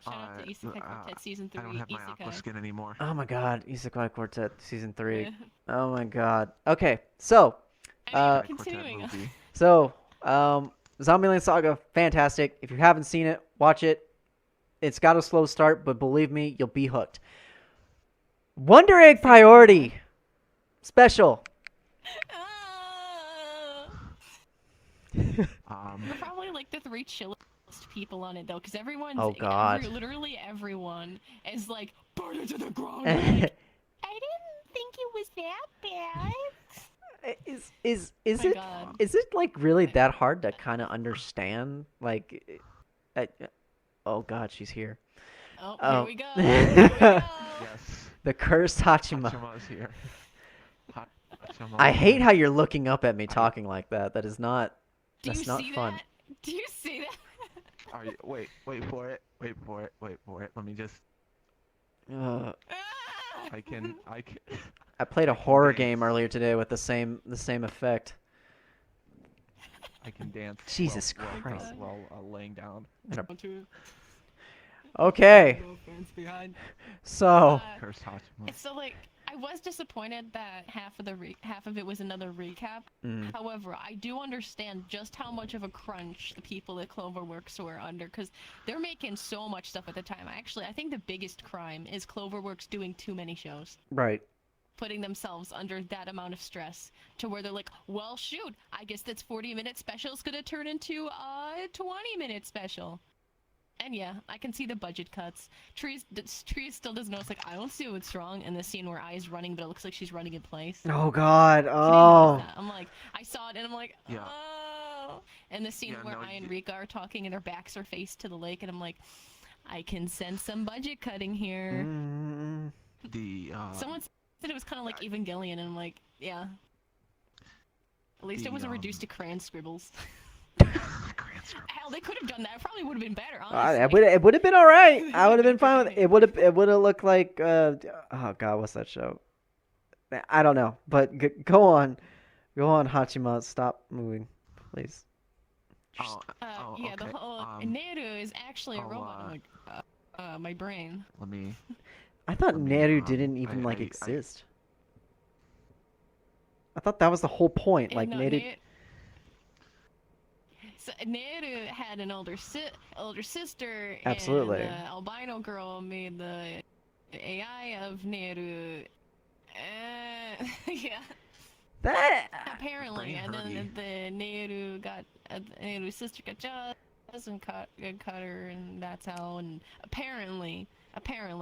Shout out to Isekai Quartet Season 3. I don't have my aqua Isekai. skin anymore. Oh my god, Isekai Quartet Season 3. Yeah. Oh my god. Okay, so Anyway, Quartet continuing. movie. Zombieland Saga, fantastic. If you haven't seen it, watch it. It's got a slow start, but believe me, you'll be hooked. Wonder Egg Priority Special. We're probably like the 3 chillest people on it though, because everyone's Oh, God. literally everyone is like burn it to the ground. I didn't think it was that bad Is My it God. is it like really that hard to kind of understand? Like, oh god, she's here. Oh, Oh. here we go. Here we go. Yes. The cursed Hachima. Hachima's here. Hachima. I hate how you're looking up at me talking like that. That is not. Do That's you not see fun. that? Do you see that? Are you, wait for it. Wait for it. Let me just. Uh, I can. I played a horror game earlier today with the same effect. I can dance. Jesus while, Christ. While laying down. Okay, so Cursed Hachima. So like, I was disappointed that half of it was another recap. mm, However, I do understand just how much of a crunch the people at Cloverworks were under, because they're making so much stuff at the time. I think the biggest crime is Cloverworks doing too many shows, right. putting themselves under that amount of stress to where they're like, well, shoot, I guess that's 40-minute special is gonna turn into a 20-minute special. And yeah, I can see the budget cuts. Trees still doesn't know. It's like, I don't see what's wrong in the scene where Ai's running, but it looks like she's running in place. Oh god. She didn't notice Oh. that. I'm like, I saw it and I'm like, Yeah. oh. And the scene Yeah, where no, Ai and Rika are talking and their backs are faced to the lake, and I'm like, I can sense some budget cutting here. Mm, The Someone said it was kind of like Evangelion, and I'm like, yeah. At least it wasn't reduced to crayon scribbles. Hell, they could have done that. It probably would have been better, honestly. it would have been all right. I would have been fine with it. It would have looked like oh god, what's that show? I don't know, but go on, Hachima. Stop moving, please. Oh, oh, yeah, okay. the whole Neru is actually a robot. I'm like, my brain. Let me. I thought Let me. Neru didn't even like exist. I thought that was the whole point. Like No, Neru. So Neru had an older sister, Absolutely. and the albino girl made the AI of Neru. Yeah. That Apparently, Brain and then hurty. the Neru's sister got jealous and caught her, and that's how. And apparently,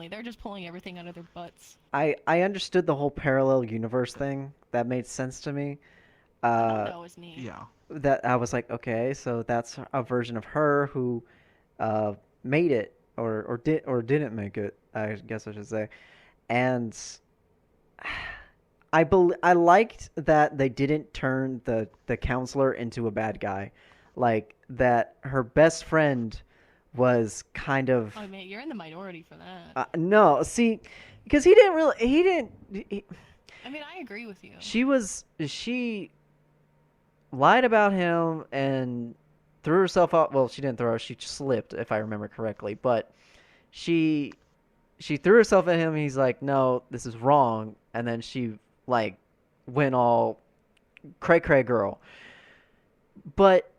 they're just pulling everything out of their butts. I understood the whole parallel universe thing. That made sense to me. I thought Uh, that was neat. Yeah. that I was like, okay, so that's a version of her who made it or didn't make it. I guess I should say. And I liked that they didn't turn the counselor into a bad guy, like that her best friend was kind of Oh man, you're in the minority for that. no, see, because he didn't really I mean, I agree with you. she lied about him and threw herself out. Well, she didn't throw. She slipped, if I remember correctly. But she threw herself at him. He's like, "No, this is wrong." And then she like went all cray cray girl. But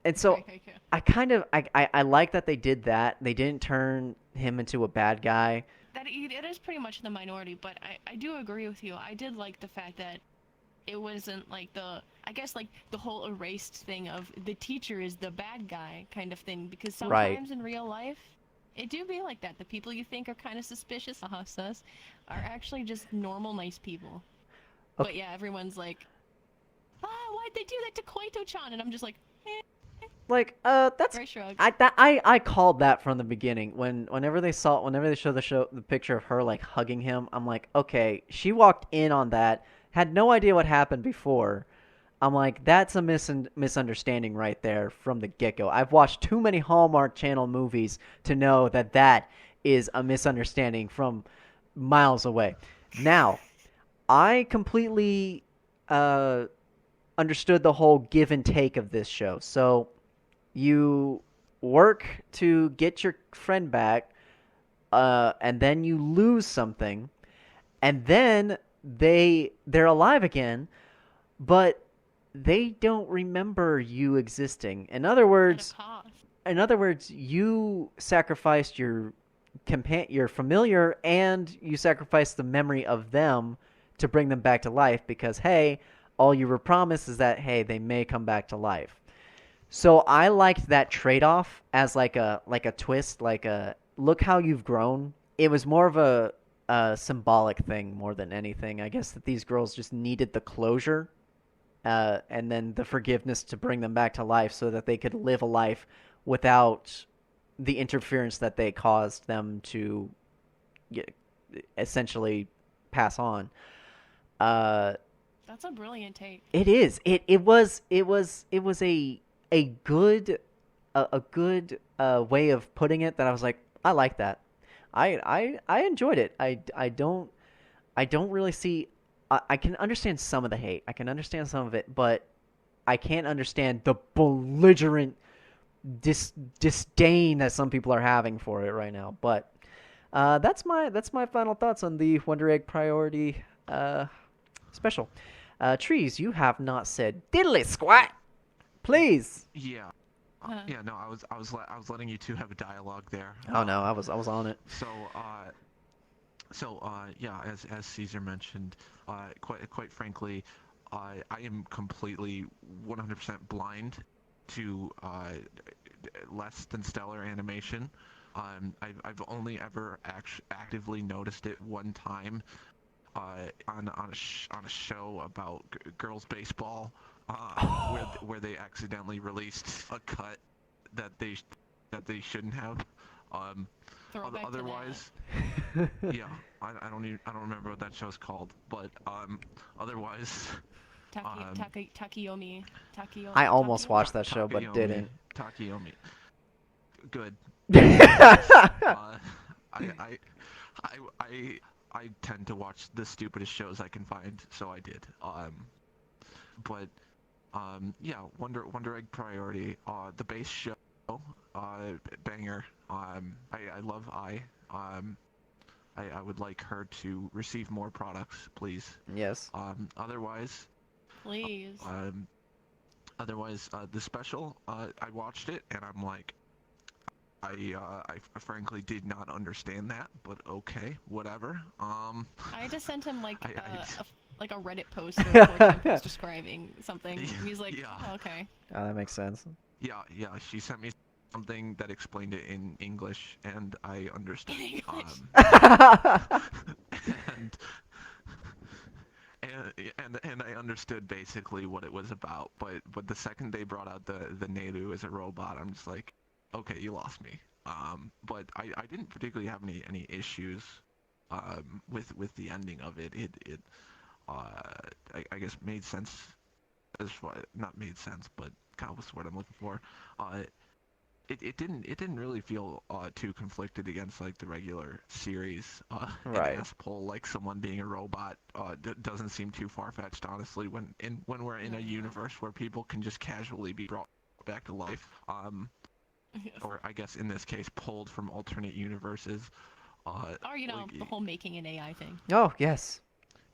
and so Okay. I kind of I like that they did that. They didn't turn him into a bad guy. That it is pretty much the minority, but I do agree with you. I did like the fact that it wasn't like I guess like the whole erased thing of the teacher is the bad guy kind of thing, because Right. sometimes in real life it do be like that. The people you think are kind of suspicious, sus, are actually just normal, nice people. Okay. But yeah, everyone's like, why'd they do that to Koito-chan? And I'm just like, Like that's very shrug. I called that from the beginning. Whenever they show the picture of her like hugging him, I'm like, okay, she walked in on that, had no idea what happened before. I'm like, that's a misunderstanding right there from the get-go. I've watched too many Hallmark Channel movies to know that that is a misunderstanding from miles away. Now, I completely understood the whole give and take of this show. So you work to get your friend back, and then you lose something, and then they're alive again, but they don't remember you existing. At a cost. In other words, you sacrificed your familiar, and you sacrificed the memory of them to bring them back to life because hey, all you were promised is that hey, they may come back to life. So I liked that trade-off as like a twist, like a look how you've grown. It was more of a symbolic thing more than anything. I guess that these girls just needed the closure, and then the forgiveness to bring them back to life so that they could live a life without the interference that they caused them to essentially pass on. That's a brilliant take. It is. It was a good way of putting it that I was like, I like that. I enjoyed it. I don't really see. I can understand some of the hate. I can understand some of it, but I can't understand the belligerent disdain that some people are having for it right now. But that's my final thoughts on the Wonder Egg Priority special. Trees, you have not said diddly squat. Please. Yeah. Yeah. No, I was letting you two have a dialogue there. Oh no, I was on it. Yeah, as Caesar mentioned, quite frankly, I am completely 100% blind to less than stellar animation. I've only ever actively noticed it one time on a show about girls baseball, where they accidentally released a cut that they shouldn't have. Throwback to Otherwise, yeah, I don't remember what that show's called, but otherwise, Takiyomi. I almost watched that show, but didn't. Takiyomi. Good. I tend to watch the stupidest shows I can find, so I did. But Yeah, Wonder Egg Priority. The base show, banger. I love I would like her to receive more products, please. Yes. Otherwise, Please. um, the special, I watched it and I'm like, I frankly did not understand that, but okay, whatever. I just sent him like I like a Reddit post or a 4chan post describing something. And he's like, Yeah. oh, okay. Oh, that makes sense. Yeah, she sent me something that explained it in English, and I understood. In English. And, and I understood basically what it was about, but the second they brought out the Nehru as a robot, I'm just like, okay, you lost me. But I didn't particularly have any issues with the ending of it. I guess made sense as far, not made sense, but kind of what's the word I'm looking for. It didn't really feel too conflicted against like the regular series. Right. An ass pull like someone being a robot doesn't seem too far-fetched, honestly. When we're in a universe where people can just casually be brought back to life, Yes. or I guess in this case pulled from alternate universes. Or Like, the whole making an AI thing. Oh, yes.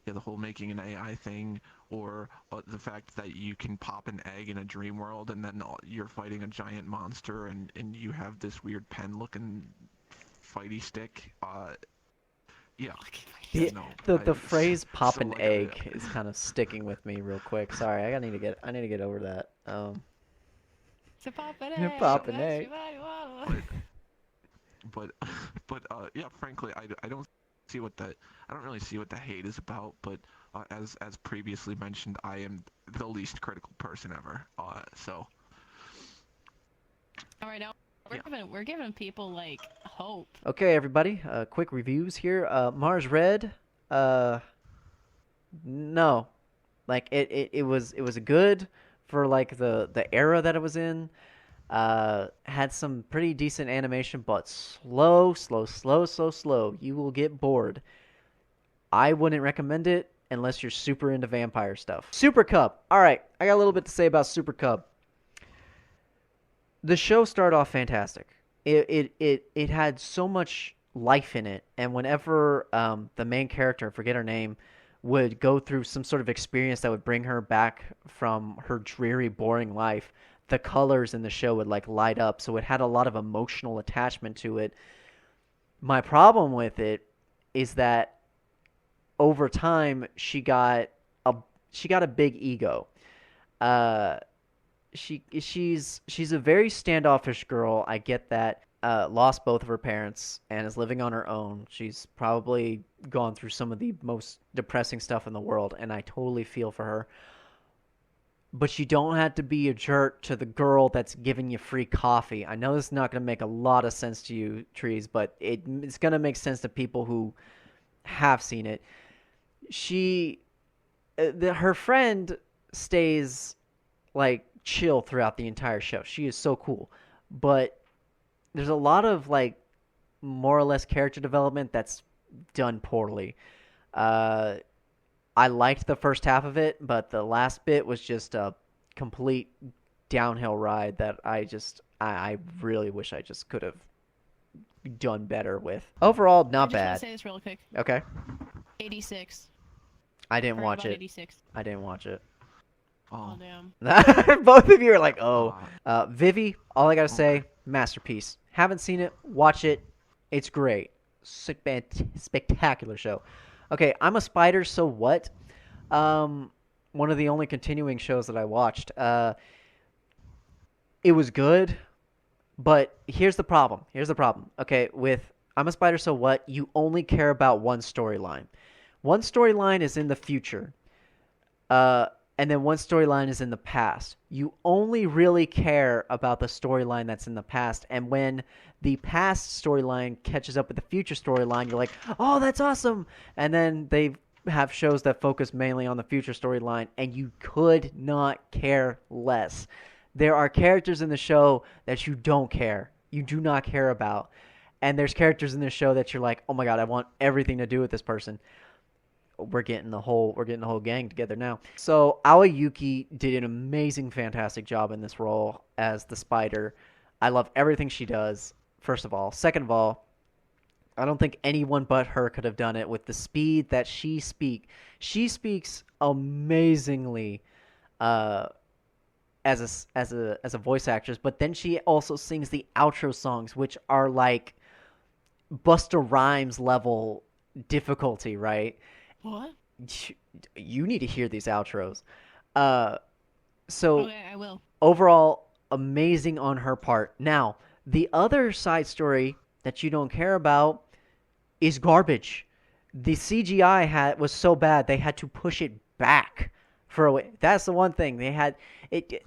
yeah, the whole making an AI thing, or the fact that you can pop an egg in a dream world and then you're fighting a giant monster and you have this weird pen-looking fighty stick. Yeah. The, No, the phrase "pop so, an like, egg" is kind of sticking with me real quick. Sorry, I need to get over that. So pop an Yeah, egg. pop an that's egg. your body. but yeah, frankly, I don't see what I don't really see what the hate is about. But as previously mentioned, I am the least critical person ever. So All right, now Yeah. we're giving people like hope. Okay, everybody. Quick reviews here. Mars Red. No, like it was good for like the era that it was in. Had some pretty decent animation, but slow. You will get bored. I wouldn't recommend it unless you're super into vampire stuff. Super Cub. All right, I got a little bit to say about Super Cub. The show started off fantastic. It had so much life in it, and whenever the main character, I forget her name, would go through some sort of experience that would bring her back from her dreary, boring life, the colors in the show would like light up, so it had a lot of emotional attachment to it. My problem with it is that over time she got a big ego. Uh, she's a very standoffish girl. I get that. Lost both of her parents and is living on her own. She's probably gone through some of the most depressing stuff in the world, and I totally feel for her. But you don't have to be a jerk to the girl that's giving you free coffee. I know this is not going to make a lot of sense to you, Trees, but it's going to make sense to people who have seen it. Her friend stays like chill throughout the entire show. She is so cool, but there's a lot of like more or less character development that's done poorly. I liked the first half of it, but the last bit was just a complete downhill ride that I really wish I just could have done better with. Overall, not I just want bad. to say this real quick. Okay. 86. I didn't Heard watch about it. 86. I didn't watch it. Oh oh, damn. Both of you are like, oh. uh, Vivi, all I gotta say, masterpiece. Haven't seen it, watch it. It's great. Spectacular show. Okay, I'm a Spider, so what? One of the only continuing shows that I watched. It was good, but here's the problem. Okay, with I'm a Spider, so what? You only care about one storyline. One storyline is in the future. And then one storyline is in the past. You only really care about the storyline that's in the past. And when the past storyline catches up with the future storyline, you're like, oh, that's awesome. And then they have shows that focus mainly on the future storyline, and you could not care less. There are characters in the show that you don't care. You do not care about. And there's characters in the show that you're like, oh my god, I want everything to do with this person. we're getting the whole gang together now. So Aoyuki did an amazing, fantastic job in this role as the spider. I love everything she does. First of all, second of all, I don't think anyone but her could have done it with the speed that she speaks. She speaks amazingly as a voice actress, but then she also sings the outro songs, which are like Busta Rhymes level difficulty, right? What? You need to hear these outros. Uh, so Okay, I will. overall, amazing on her part. Now, the other side story that you don't care about is garbage. The CGI was so bad they had to push it back for a way. That's the one thing they had.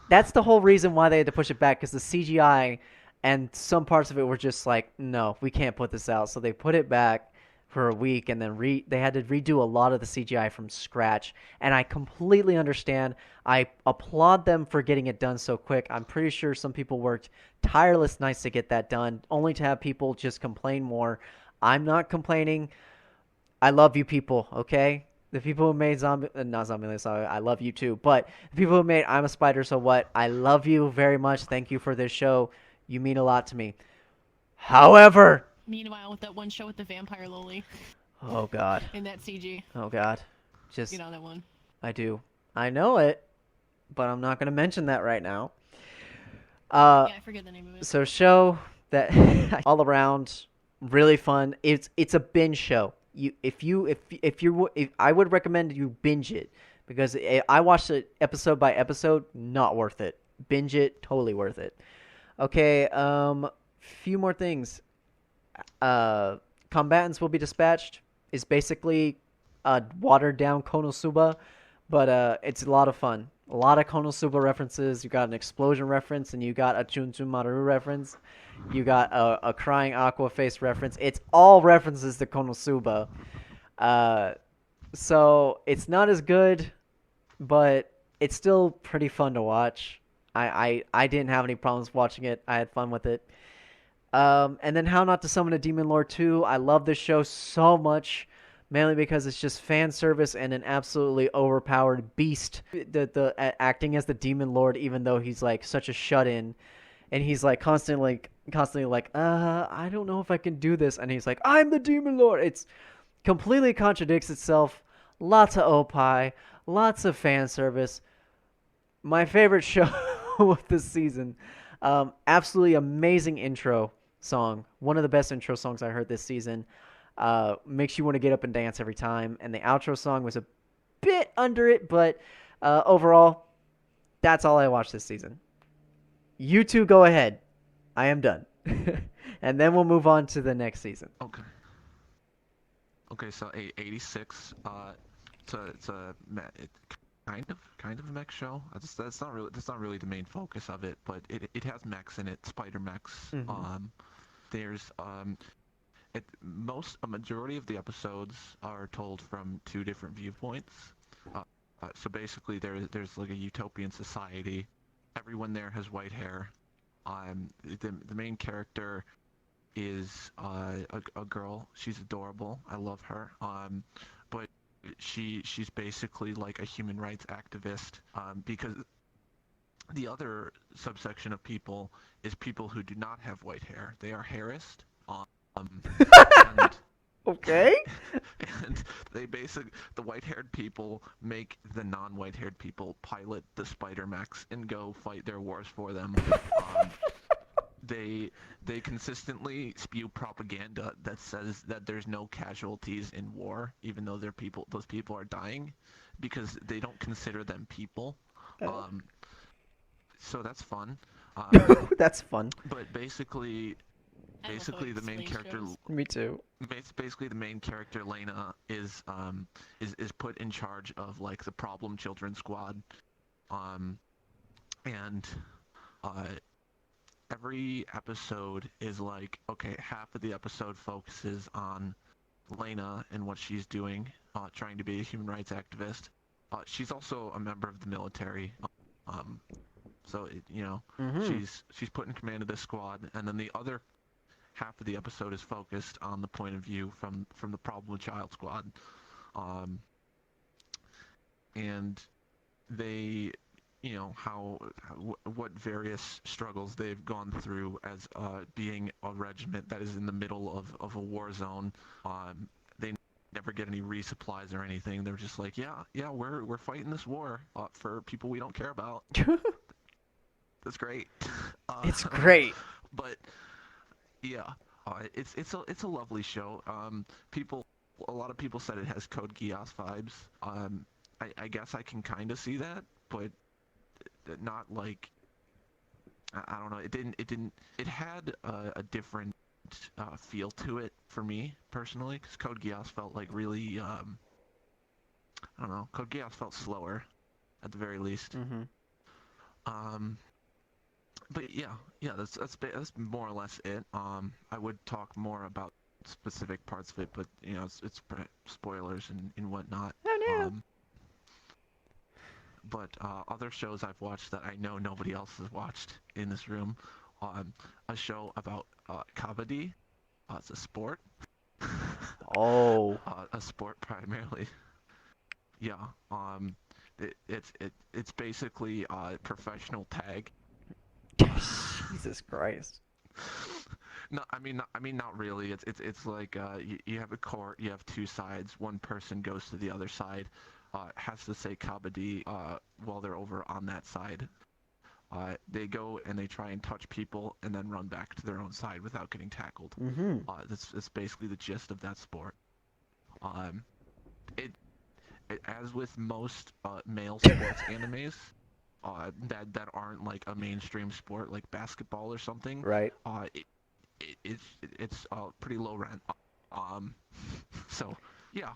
That's the whole reason why they had to push it back, because the CGI and some parts of it were just like, no, we can't put this out. So they put it back for a week, and then they had to redo a lot of the CGI from scratch. And I completely understand. I applaud them for getting it done so quick. I'm pretty sure some people worked tireless nights to get that done, only to have people just complain more. I'm not complaining. I love you people, okay? The people who made not Zombieland Saga, I love you too. But the people who made I'm a Spider, So What, I love you very much. Thank you for this show. You mean a lot to me. However, Meanwhile, with that one show with the vampire loli oh God, in that CG, oh God, just you know that one. I do. I know it, but I'm not going to mention that right now. Uh, Yeah, I forget the name of it. So show that all around really fun. It's a binge show. I would recommend you binge it, because I watched it episode by episode. Not worth it. Binge it. Totally worth it. Okay. Few more things. Combatants will be dispatched is basically a watered down Konosuba, but it's a lot of fun. A lot of Konosuba references. You got an explosion reference, and you got a Chunchun Maru reference. You got a crying aqua face reference. It's all references to Konosuba. So it's not as good, but it's still pretty fun to watch. I didn't have any problems watching it. I had fun with it. And then How Not to Summon a Demon Lord 2. I love this show so much, mainly because it's just fan service and an absolutely overpowered beast. The acting as the Demon Lord, even though he's like such a shut-in, and he's like constantly like, I don't know if I can do this, and he's like, I'm the Demon Lord. It's completely contradicts itself. Lots of opie, lots of fan service. My favorite show of this season. Absolutely amazing intro song. One of the best intro songs I heard this season. Makes you want to get up and dance every time. And the outro song was a bit under it, but overall, that's all I watched this season. You two go ahead. I am done. And then we'll move on to the next season. Okay. Okay, so 86. It's a kind of a mech show. That's not really the main focus of it, but it has mechs in it, spider mechs. Mm-hmm. There's a majority of the episodes are told from two different viewpoints. So basically, there's like a utopian society. Everyone there has white hair. The main character is a girl. She's adorable. I love her. But she's basically like a human rights activist, because the other subsection of people is people who do not have white hair. They are hairist. And, Okay. and the white-haired people make the non-white-haired people pilot the spider mechs and go fight their wars for them. They consistently spew propaganda that says that there's no casualties in war, even though those people are dying, because they don't consider them people. So that's fun. That's fun. But basically the main character. Me too. Basically, the main character Lena is put in charge of like the problem children squad, and every episode is like, okay, half of the episode focuses on Lena and what she's doing, trying to be a human rights activist. She's also a member of the military, so she's put in command of this squad, and then the other half of the episode is focused on the point of view from the problem child squad. and they, what various struggles they've gone through as being a regiment that is in the middle of a war zone. They never get any resupplies or anything. They're just like, yeah, we're fighting this war for people we don't care about. That's great. It's great. But yeah, it's a lovely show. A lot of people said it has Code Geass vibes. I guess I can kind of see that, but not like, I don't know. It had a different feel to it for me personally, because Code Geass felt like really I don't know. Code Geass felt slower, at the very least. Mm-hmm. But yeah, that's more or less it. I would talk more about specific parts of it, but it's spoilers and whatnot. Oh no. But other shows I've watched that I know nobody else has watched in this room, a show about kabaddi. It's a sport. Oh. A sport primarily. Yeah. It's basically professional tag. Jesus Christ. No, I mean not really. It's like you have a court, you have two sides. One person goes to the other side, has to say kabaddi while they're over on that side. They go and they try and touch people and then run back to their own side without getting tackled. Mm-hmm. That's basically the gist of that sport. It as with most male sports animes that aren't like a mainstream sport like basketball or something. Right. It's pretty low rent. So yeah,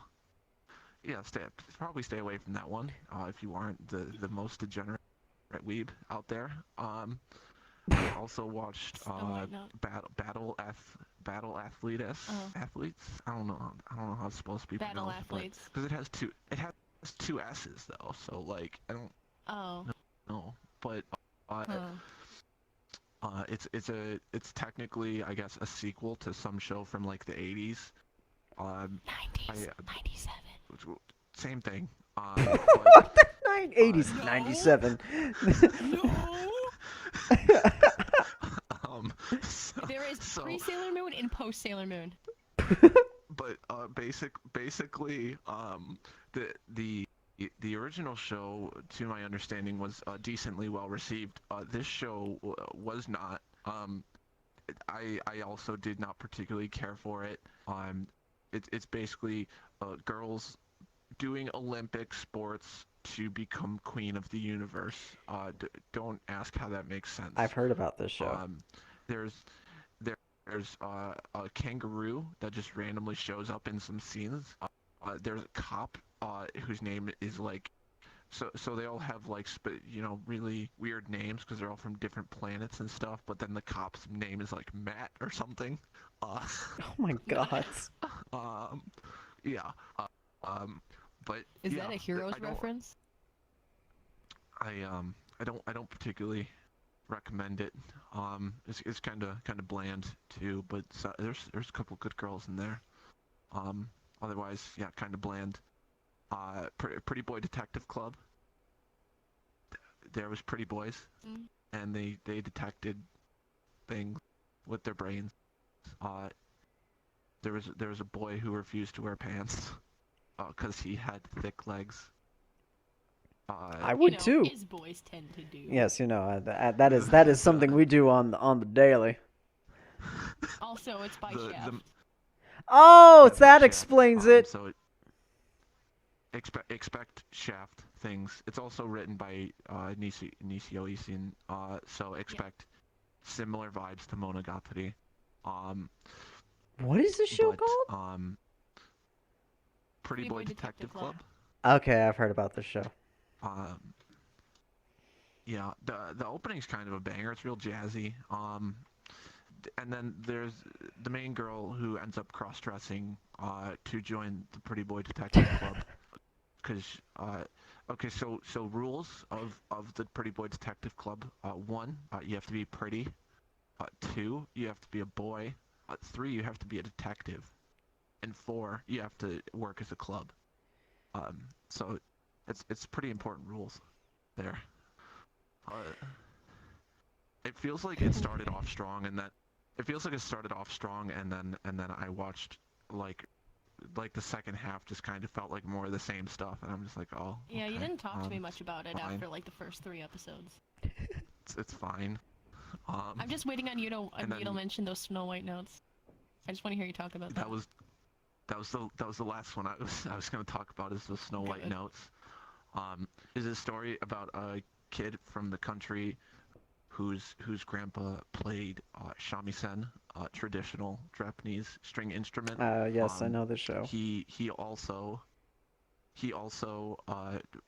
probably stay away from that one if you aren't the most degenerate weeb out there. I also watched Battle Athletes. Athletes. I don't know how it's supposed to be Battle pronounced, Athletes. because it has two S's though. So like I don't know, but it's technically, I guess, a sequel to some show from like the 80s. 90s, 97. Same thing. What the 80s, No. 97. No! There is so- pre-Sailor Moon and post-Sailor Moon. But basically, the original show, to my understanding, was decently well received. This show was not. I also did not particularly care for it. It's basically girls doing Olympic sports to become queen of the universe. Don't ask how that makes sense. I've heard about this show. There's a kangaroo that just randomly shows up in some scenes. There's a cop whose name is like, so they all have like really weird names because they're all from different planets and stuff. But then the cop's name is like Matt or something. Oh my God. Yeah. But Is yeah, that a Heroes I don't- reference? I don't particularly recommend it. It's kind of bland too, but there's a couple good girls in there. Otherwise, yeah, kind of bland. Pretty Boy Detective Club. There was pretty boys, and they detected things with their brains. There was a boy who refused to wear pants because he had thick legs. I would too. As boys tend to do. Yes, that is something we do on the daily. Also, it's by The- Shaft. the- Oh, Yeah, that Shaft. explains it. So expect Shaft things. It's also written by Nishio Isin, so expect similar vibes to Monogatari. What is the show but, called? Pretty Boy Detective Club. Okay, I've heard about this show. Yeah, the opening's kind of a banger. It's real jazzy. And then there's the main girl who ends up cross-dressing to join the Pretty Boy Detective Club. Because okay, so rules of the Pretty Boy Detective Club: 1, you have to be pretty. 2, you have to be a boy. 3, you have to be a detective. And 4, you have to work as a club. So it's pretty important rules there. Uh, it feels like it started off strong, and that it feels like it started off strong, and then I watched like the second half just kind of felt like more of the same stuff, and I'm just like, oh. Yeah, you okay, didn't talk to me much about it fine. after like the first 3 episodes. It's fine. I'm just waiting on you to then- mention those Snow White notes. I just want to hear you talk about that. That was the last one I was gonna talk about is the Snow White Good. notes. Is a story about a kid from the country whose grandpa played shamisen, traditional Japanese string instrument. Yes, I know the show. He also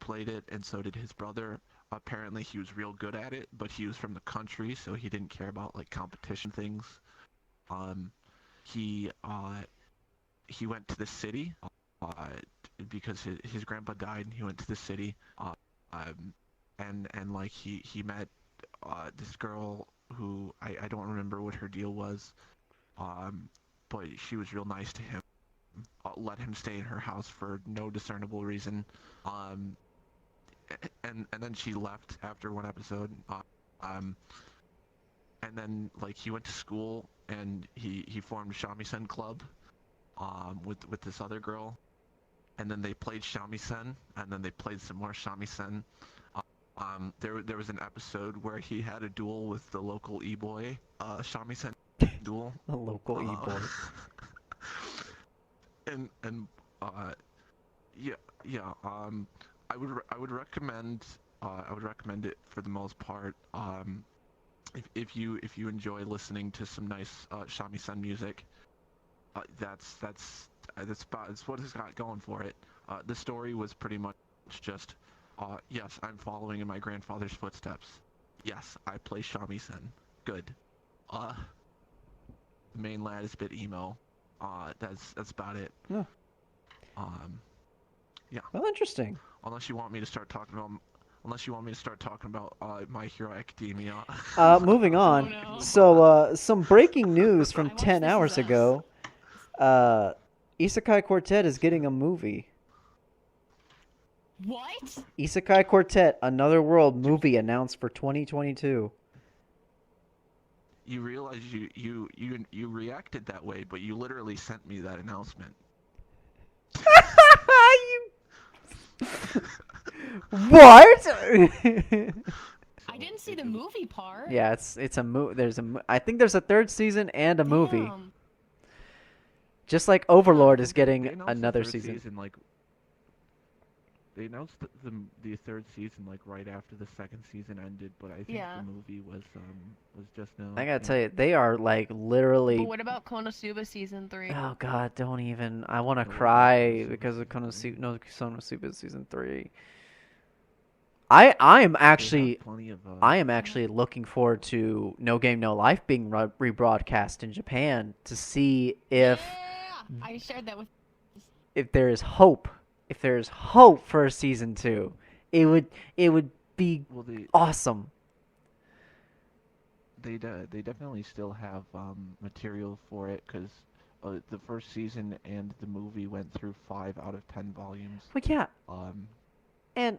played it, and so did his brother. Apparently, he was real good at it, but he was from the country, so he didn't care about like competition things. He went to the city because his grandpa died, and he went to the city. And like he met this girl who I don't remember what her deal was, but she was real nice to him. Let him stay in her house for no discernible reason. And then she left after one episode. And then like he went to school and he formed shamisen club with this other girl. And then they played shamisen, and then they played some more shamisen. There was an episode where he had a duel with the local e-boy, shamisen duel. The local e-boy. and yeah. I would recommend it for the most part. If you enjoy listening to some nice shamisen music, that's what it's got going for it. The story was pretty much just, yes, I'm following in my grandfather's footsteps. Yes, I play shamisen. Good. The main lad is a bit emo. That's about it. Yeah. Yeah. Well, interesting. Unless you want me to start talking about My Hero Academia. Moving on. Oh, no. So, some breaking news from I watched 10 This Is hours Us. ago. Isekai Quartet is getting a movie. What? Isekai Quartet, Another World movie announced for 2022. You realize you reacted that way, but you literally sent me that announcement. What? I didn't see the movie part. Yeah, it's a I think there's a third season and a movie. Damn. Just like Overlord is They getting announced the another third season. like, they announced the third season like right after the second season ended, but I think Yeah. the movie was just now. I gotta tell you, they are like literally. But what about Konosuba season 3? Oh God, don't even. I want to No, cry Konosuba because of season Konosuba season 3. I am They have actually plenty of, I am actually looking forward to No Game No Life being rebroadcast in Japan to see if Yeah! I shared that with. there is hope. If there is hope for a season 2, it would be well, awesome. they definitely still have material for it because the first season and the movie went through 5 out of 10 volumes. But yeah, Um, and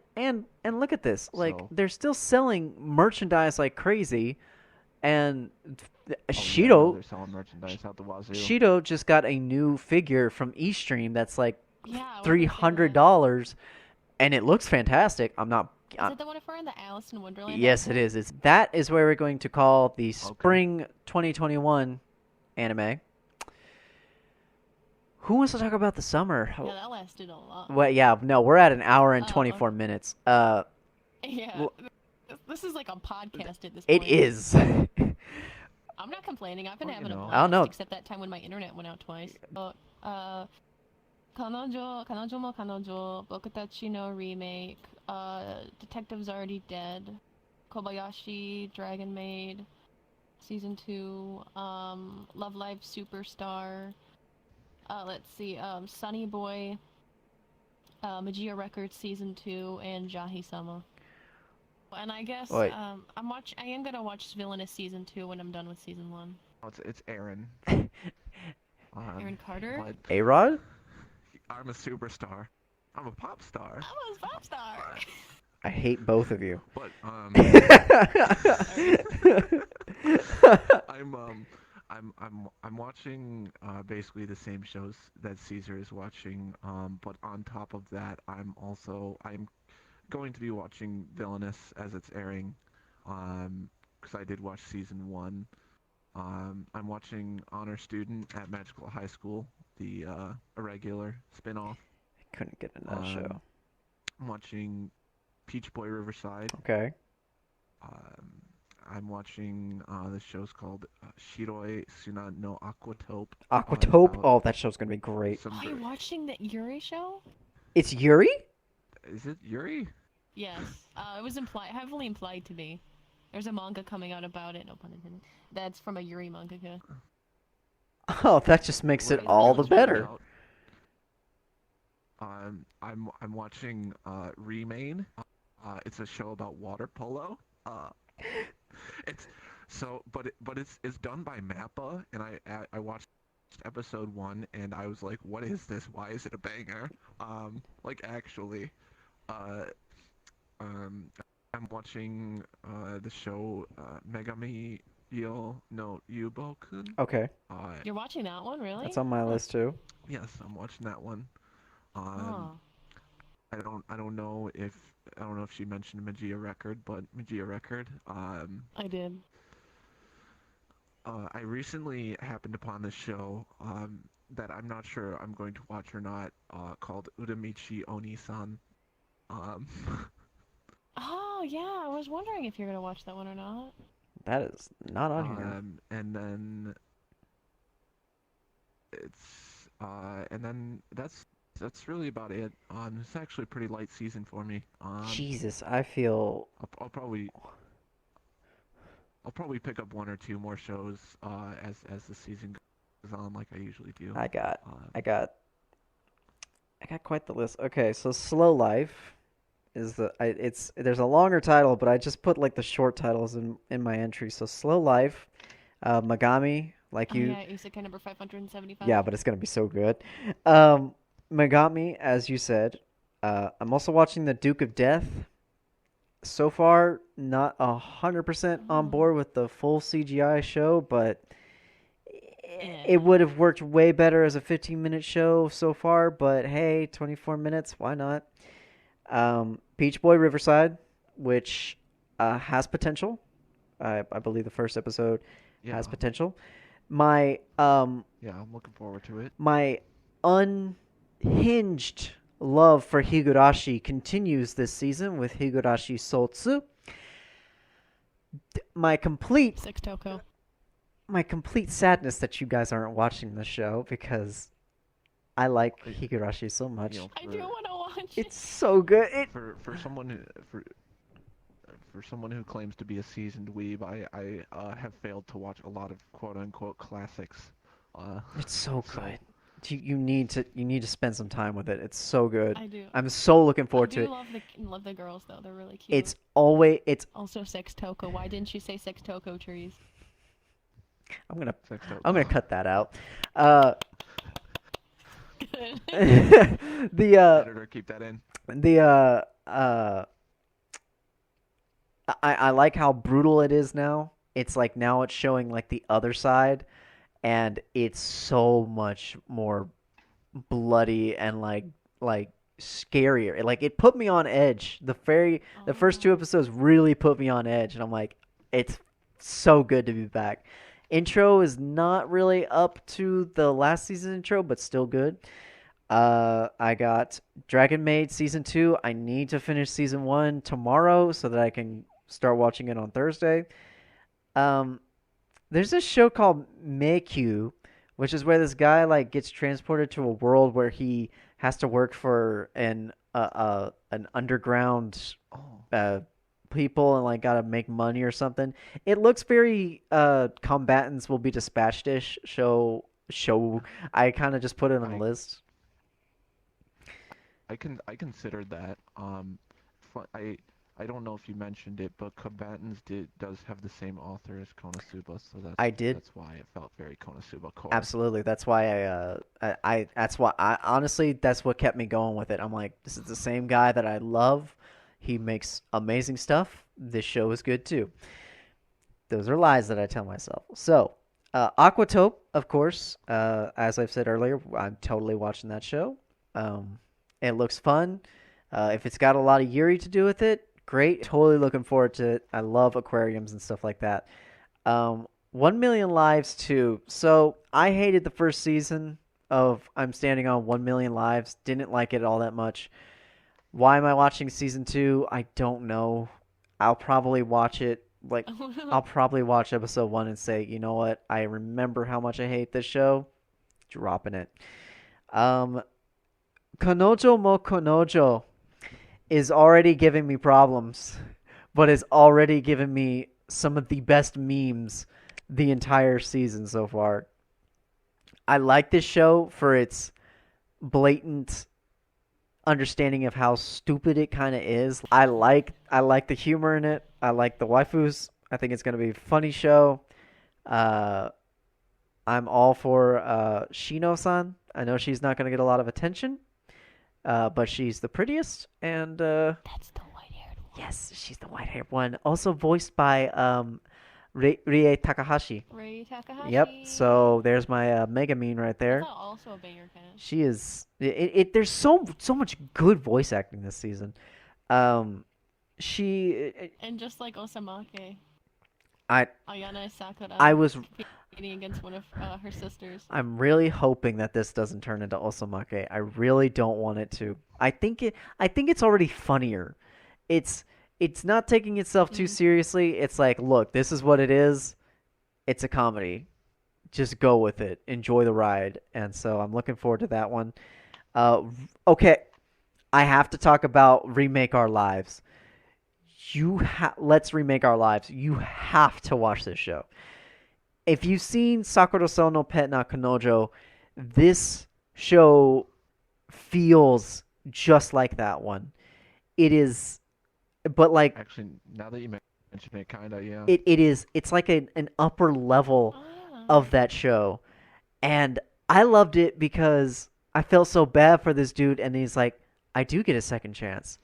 look at this. Like So- they're still selling merchandise like crazy, and oh, yeah, I know Shido they're selling merchandise out the wazoo. Shido just got a new figure from Eastream that's like Yeah. I was $300, and it looks fantastic. I'm not. Is it the one in the Alice in Wonderland? Yes, it is. That is where we're going to call the spring 2021 anime. Who wants to talk about the summer? Yeah, that lasted a lot. Well, yeah, no, we're at an hour and Oh, 24 minutes. Yeah. Well- This is like a podcast at this It point. is. I'm not complaining. I've been Well, you having a know. blast. I don't know. Except that time when my internet went out twice. But, 彼女も彼女, Bokutachi no remake, Detective's Already Dead, Kobayashi, Dragon Maid, Season 2, Love Live Superstar, let's see, Sunny Boy, Magia Records Season 2, and Jahi Sama. And I guess, Wait. I am gonna watch Villainous Season 2 when I'm done with Season 1. Oh, it's Aaron. Aaron Carter? But A-Rod? I'm a superstar. I'm a pop star. I was pop star. I hate both of you. But I'm I'm watching basically the same shows that Caesar is watching. But on top of that, I'm going to be watching Villainous as it's airing. Because I did watch season one. I'm watching Honor Student at Magical High School, the irregular spin-off. I couldn't get into that show. I'm watching Peach Boy Riverside. Okay. I'm watching the show's called Shiroi Suna no Aquatope. Aquatope. about Oh, that show's gonna be great. some Are you watching the Yuri show? It's Yuri? Is it Yuri? Yes. It was heavily implied to me. There's a manga coming out about it. No pun intended. That's from a Yuri mangaka. Oh, that just makes it What all the it's better. about. I'm watching Remain. It's a show about water polo. It's it's done by Mappa, and I watched episode 1 and I was like, what is this? Why is it a banger? Like actually, I'm watching the show Megami no Yubokun. Okay, You're watching that one, really? that's on my list too. Yes, I'm watching that one. Oh. I don't know if she mentioned Magia Record, but Magia Record. I did. I recently happened upon this show that I'm not sure I'm going to watch or not, called Uramichi Oni-san. Oh, yeah. I was wondering if you're going to watch that one or not. That is not on here. And then it's and then that's really about it. It's actually a pretty light season for me. Jesus, I feel. I'll probably pick up one or two more shows as the season goes on, like I usually do. I got quite the list. Okay, so Slow Life is there's a longer title, but I just put like the short titles in my entry. So Slow Life, Megami, like you. Yeah, Isekai number 575. Yeah, but it's gonna be so good. Megami, as you said. I'm also watching The Duke of Death. So far, not 100% on board with the full CGI show, but it would have worked way better as a 15-minute show so far. But hey, 24 minutes, why not? Peach Boy Riverside, which has potential. I believe the first episode has potential. My I'm looking forward to it. My unhinged love for Higurashi continues this season with Higurashi Sotsu. My complete Six Toko. sadness that you guys aren't watching the show because I like Higurashi so much. I do want to watch It's so good. For someone who claims to be a seasoned weeb, I have failed to watch a lot of quote unquote classics. It's so good. You need to spend some time with it. It's so good. I do. I'm so looking forward to it. I love the girls though. They're really cute. It's also Six Toko. Why didn't you say Six Toko trees? I'm gonna cut that out. The Editor, keep that in. I like how brutal it is now. It's like now it's showing like the other side, and it's so much more bloody and like scarier. Like it put me on edge. The first two episodes really put me on edge, and I'm like, it's so good to be back. Intro is not really up to the last season intro, but still good. I got Dragon Maid Season 2. I need to finish Season 1 tomorrow so that I can start watching it on Thursday. There's this show called Meikyu, which is where this guy like gets transported to a world where he has to work for an underground people and like gotta make money or something. It looks very combatants will be dispatched-ish show. I kind of just put it on the list. I considered that. I I don't know if you mentioned it, but Combatants does have the same author as Konosuba, so I did. that's why it felt very Konosuba core. Absolutely. That's why that's why I honestly that's what kept me going with it. I'm like, this is the same guy that I love. He makes amazing stuff. This show is good too. Those are lies that I tell myself. So, Aquatope, of course, as I've said earlier, I'm totally watching that show. It looks fun. If it's got a lot of Yuri to do with it, great. Totally looking forward to it. I love aquariums and stuff like that. 1 Million Lives too. So I hated the first season of I'm Standing on 1 Million Lives. Didn't like it all that much. Why am I watching season 2? I don't know. I'll probably watch it. Like, I'll probably watch episode 1 and say, you know what? I remember how much I hate this show. Dropping it. Konojo mo Konojo is already giving me problems, but is already giving me some of the best memes the entire season so far. I like this show for its blatant understanding of how stupid it kind of is. I like the humor in it. I like the waifus. I think it's going to be a funny show. I'm all for Shino-san. I know she's not going to get a lot of attention, but she's the prettiest, and That's the white-haired one. yes, she's the white-haired one. Also voiced by Rie Takahashi. Ray Takahashi. Yep. So there's my mega mean right there. That's also a banger kind of. She is. There's so much good voice acting this season. She. And just like Osamake, I. Ayana Sakura. I was. competing against one of her sisters. I'm really hoping that this doesn't turn into Osamake. I really don't want it to. I think it's already funnier. It's not taking itself too seriously. It's like, look, this is what it is. It's a comedy. Just go with it. Enjoy the ride. And so I'm looking forward to that one. Okay, I have to talk about Remake Our Lives. Let's Remake Our Lives. You have to watch this show. If you've seen Sakura-so no Pet na Kanojo, this show feels just like that one. It is, but like Actually, now that you mention it, kinda, yeah. it is. It's like an upper level of that show, and I loved it because I felt so bad for this dude, and he's like, I do get a second chance,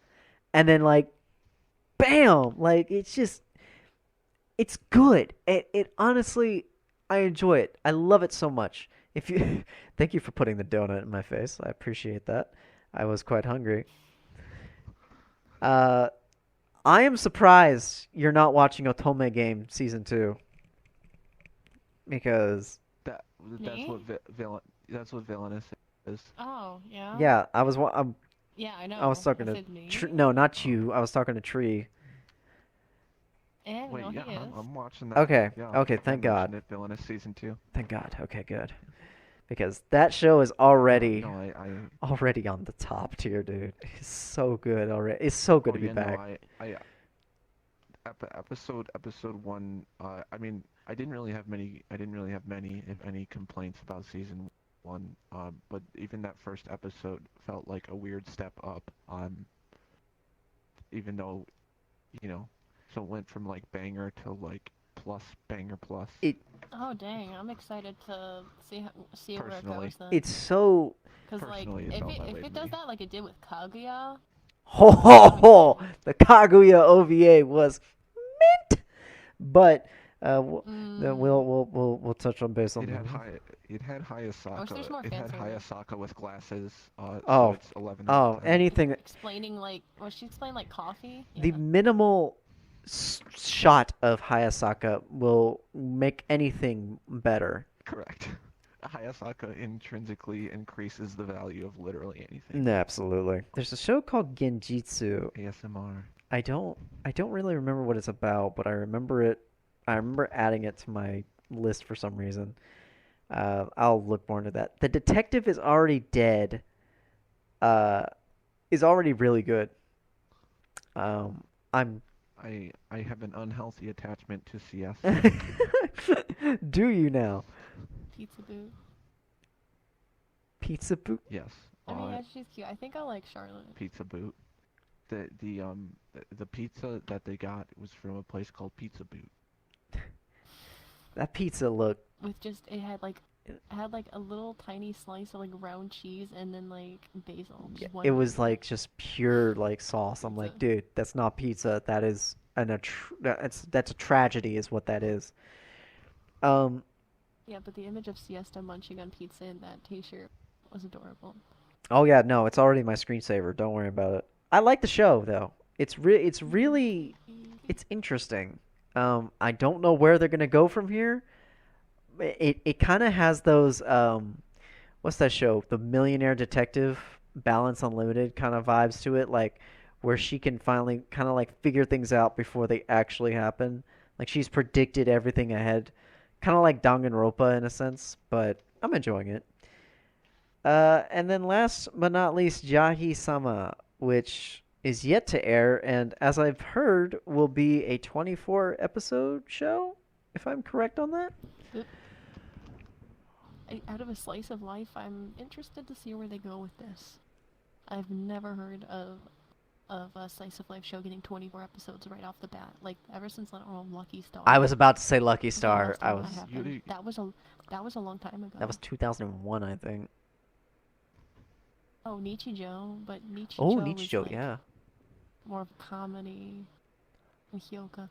and then like, bam, like it's good. It honestly, I enjoy it. I love it so much. If you thank you for putting the donut in my face. I appreciate that. I was quite hungry. I am surprised you're not watching Otome Game Season 2. Because That's Me? That's what Villainous is. Oh, yeah? yeah, I was Yeah, I know. I was talking I to said me. no, not you. I was talking to Tree. Eh, Wait, no, yeah, he is. I'm watching that. Okay, Yeah, okay, I thank mentioned God. It, Villainous season 2. Thank God. Okay, good. Because that show is already No, already on the top tier, dude. It's so good already. It's so good to be back. No, episode 1. I mean, I didn't really have many, if any, complaints about season 1. But even that first episode felt like a weird step up. Even though, so it went from like banger to like plus banger plus. Oh, dang. I'm excited to see where it Personally. goes then. It's so Because, like, personally, it if felt that way it to does me. that like it did with Kaguya, ho ho ho. The Kaguya OVA was mint, but we'll touch on base on It had that. Hayasaka. there's more It had fan service. Hayasaka with glasses. Oh. So it's 11 out of 10. Anything. explaining like, was she explained like coffee? The minimal shot of Hayasaka will make anything better. Correct. Hayasaka intrinsically increases the value of literally anything. Absolutely. There's a show called Genjitsu. ASMR. I don't really remember what it's about, but I remember it. I remember adding it to my list for some reason. I'll look more into that. The Detective is Already Dead. Is already really good. I have an unhealthy attachment to CS. Do you now? Pizza boot. Pizza boot? Yes. I mean, yeah, she's cute. I think I like Charlotte. Pizza boot. the pizza that they got was from a place called Pizza Boot. That pizza looked. With just it had like a little tiny slice of like round cheese and then like basil. Just one It was basil. like just pure like sauce. I'm like, Pizza. dude, that's not pizza. That is that's a tragedy, is what that is. Um. Yeah, but the image of Siesta munching on pizza in that t-shirt was adorable. Oh yeah, no, it's already my screensaver. Don't worry about it. I like the show though. It's really it's interesting. I don't know where they're gonna go from here. It kind of has those what's that show? The Millionaire Detective, Balance Unlimited kind of vibes to it, like where she can finally kind of like figure things out before they actually happen. Like she's predicted everything ahead, kind of like Danganronpa in a sense. But I'm enjoying it. And then last but not least, Jahi Sama, which is yet to air, and as I've heard, will be a 24 episode show, if I'm correct on that. Out of a slice of life, I'm interested to see where they go with this. I've never heard of a slice of life show getting 24 episodes right off the bat. Like ever since I don't know, Lucky Star. I was about to say Lucky was the Star. last I time was that happened. That was a long time ago. that was 2001, I think. Oh, Nichijou, but Nichijou Oh, was Nichijou, like yeah. more of a comedy. And Hyoka.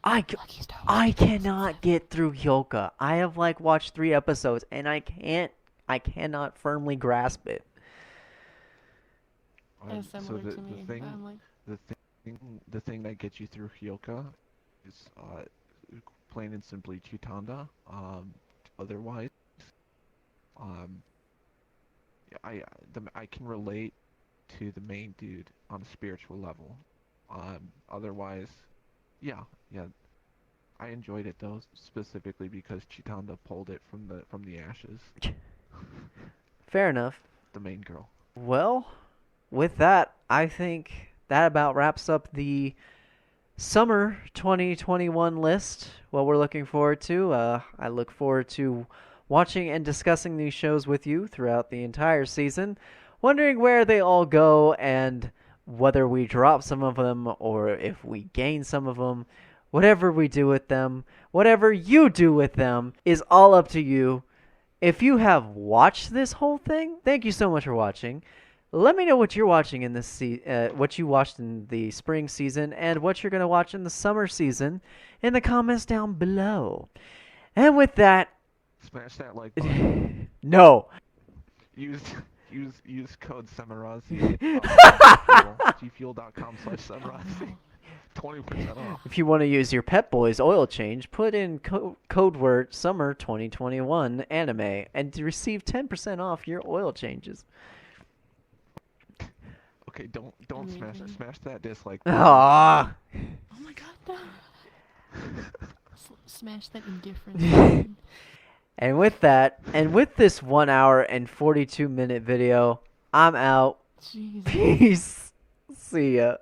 Lucky Star. I cannot get through Hyoka. I have like watched 3 episodes and I cannot firmly grasp it. It's So similar the to me. thing I'm like, the thing that gets you through Hyoka is plain and simply Chitanda. Otherwise, um, I can relate to the main dude on a spiritual level. Otherwise, yeah, I enjoyed it though, specifically because Chitanda pulled it from the ashes. Fair enough. The main girl. Well, with that, I think that about wraps up the summer 2021 list. What we're looking forward to. I look forward to watching and discussing these shows with you throughout the entire season, wondering where they all go and whether we drop some of them or if we gain some of them. Whatever we do with them, whatever you do with them, is all up to you. If you have watched this whole thing, thank you so much for watching. Let me know what you're watching in this what you watched in the spring season and what you're going to watch in the summer season in the comments down below. And with that, Smash that like button. no. Use code Samarazi. gfuel.com/Samarazi. 20% off. If you want to use your Pet Boys oil change, put in code word summer 2021 anime and to receive 10% off your oil changes. Okay, don't smash that dislike. Ah. oh my god, no. Smash that indifference. And with that, and with this 1 hour and 42-minute video, I'm out. Jesus. Peace. See ya.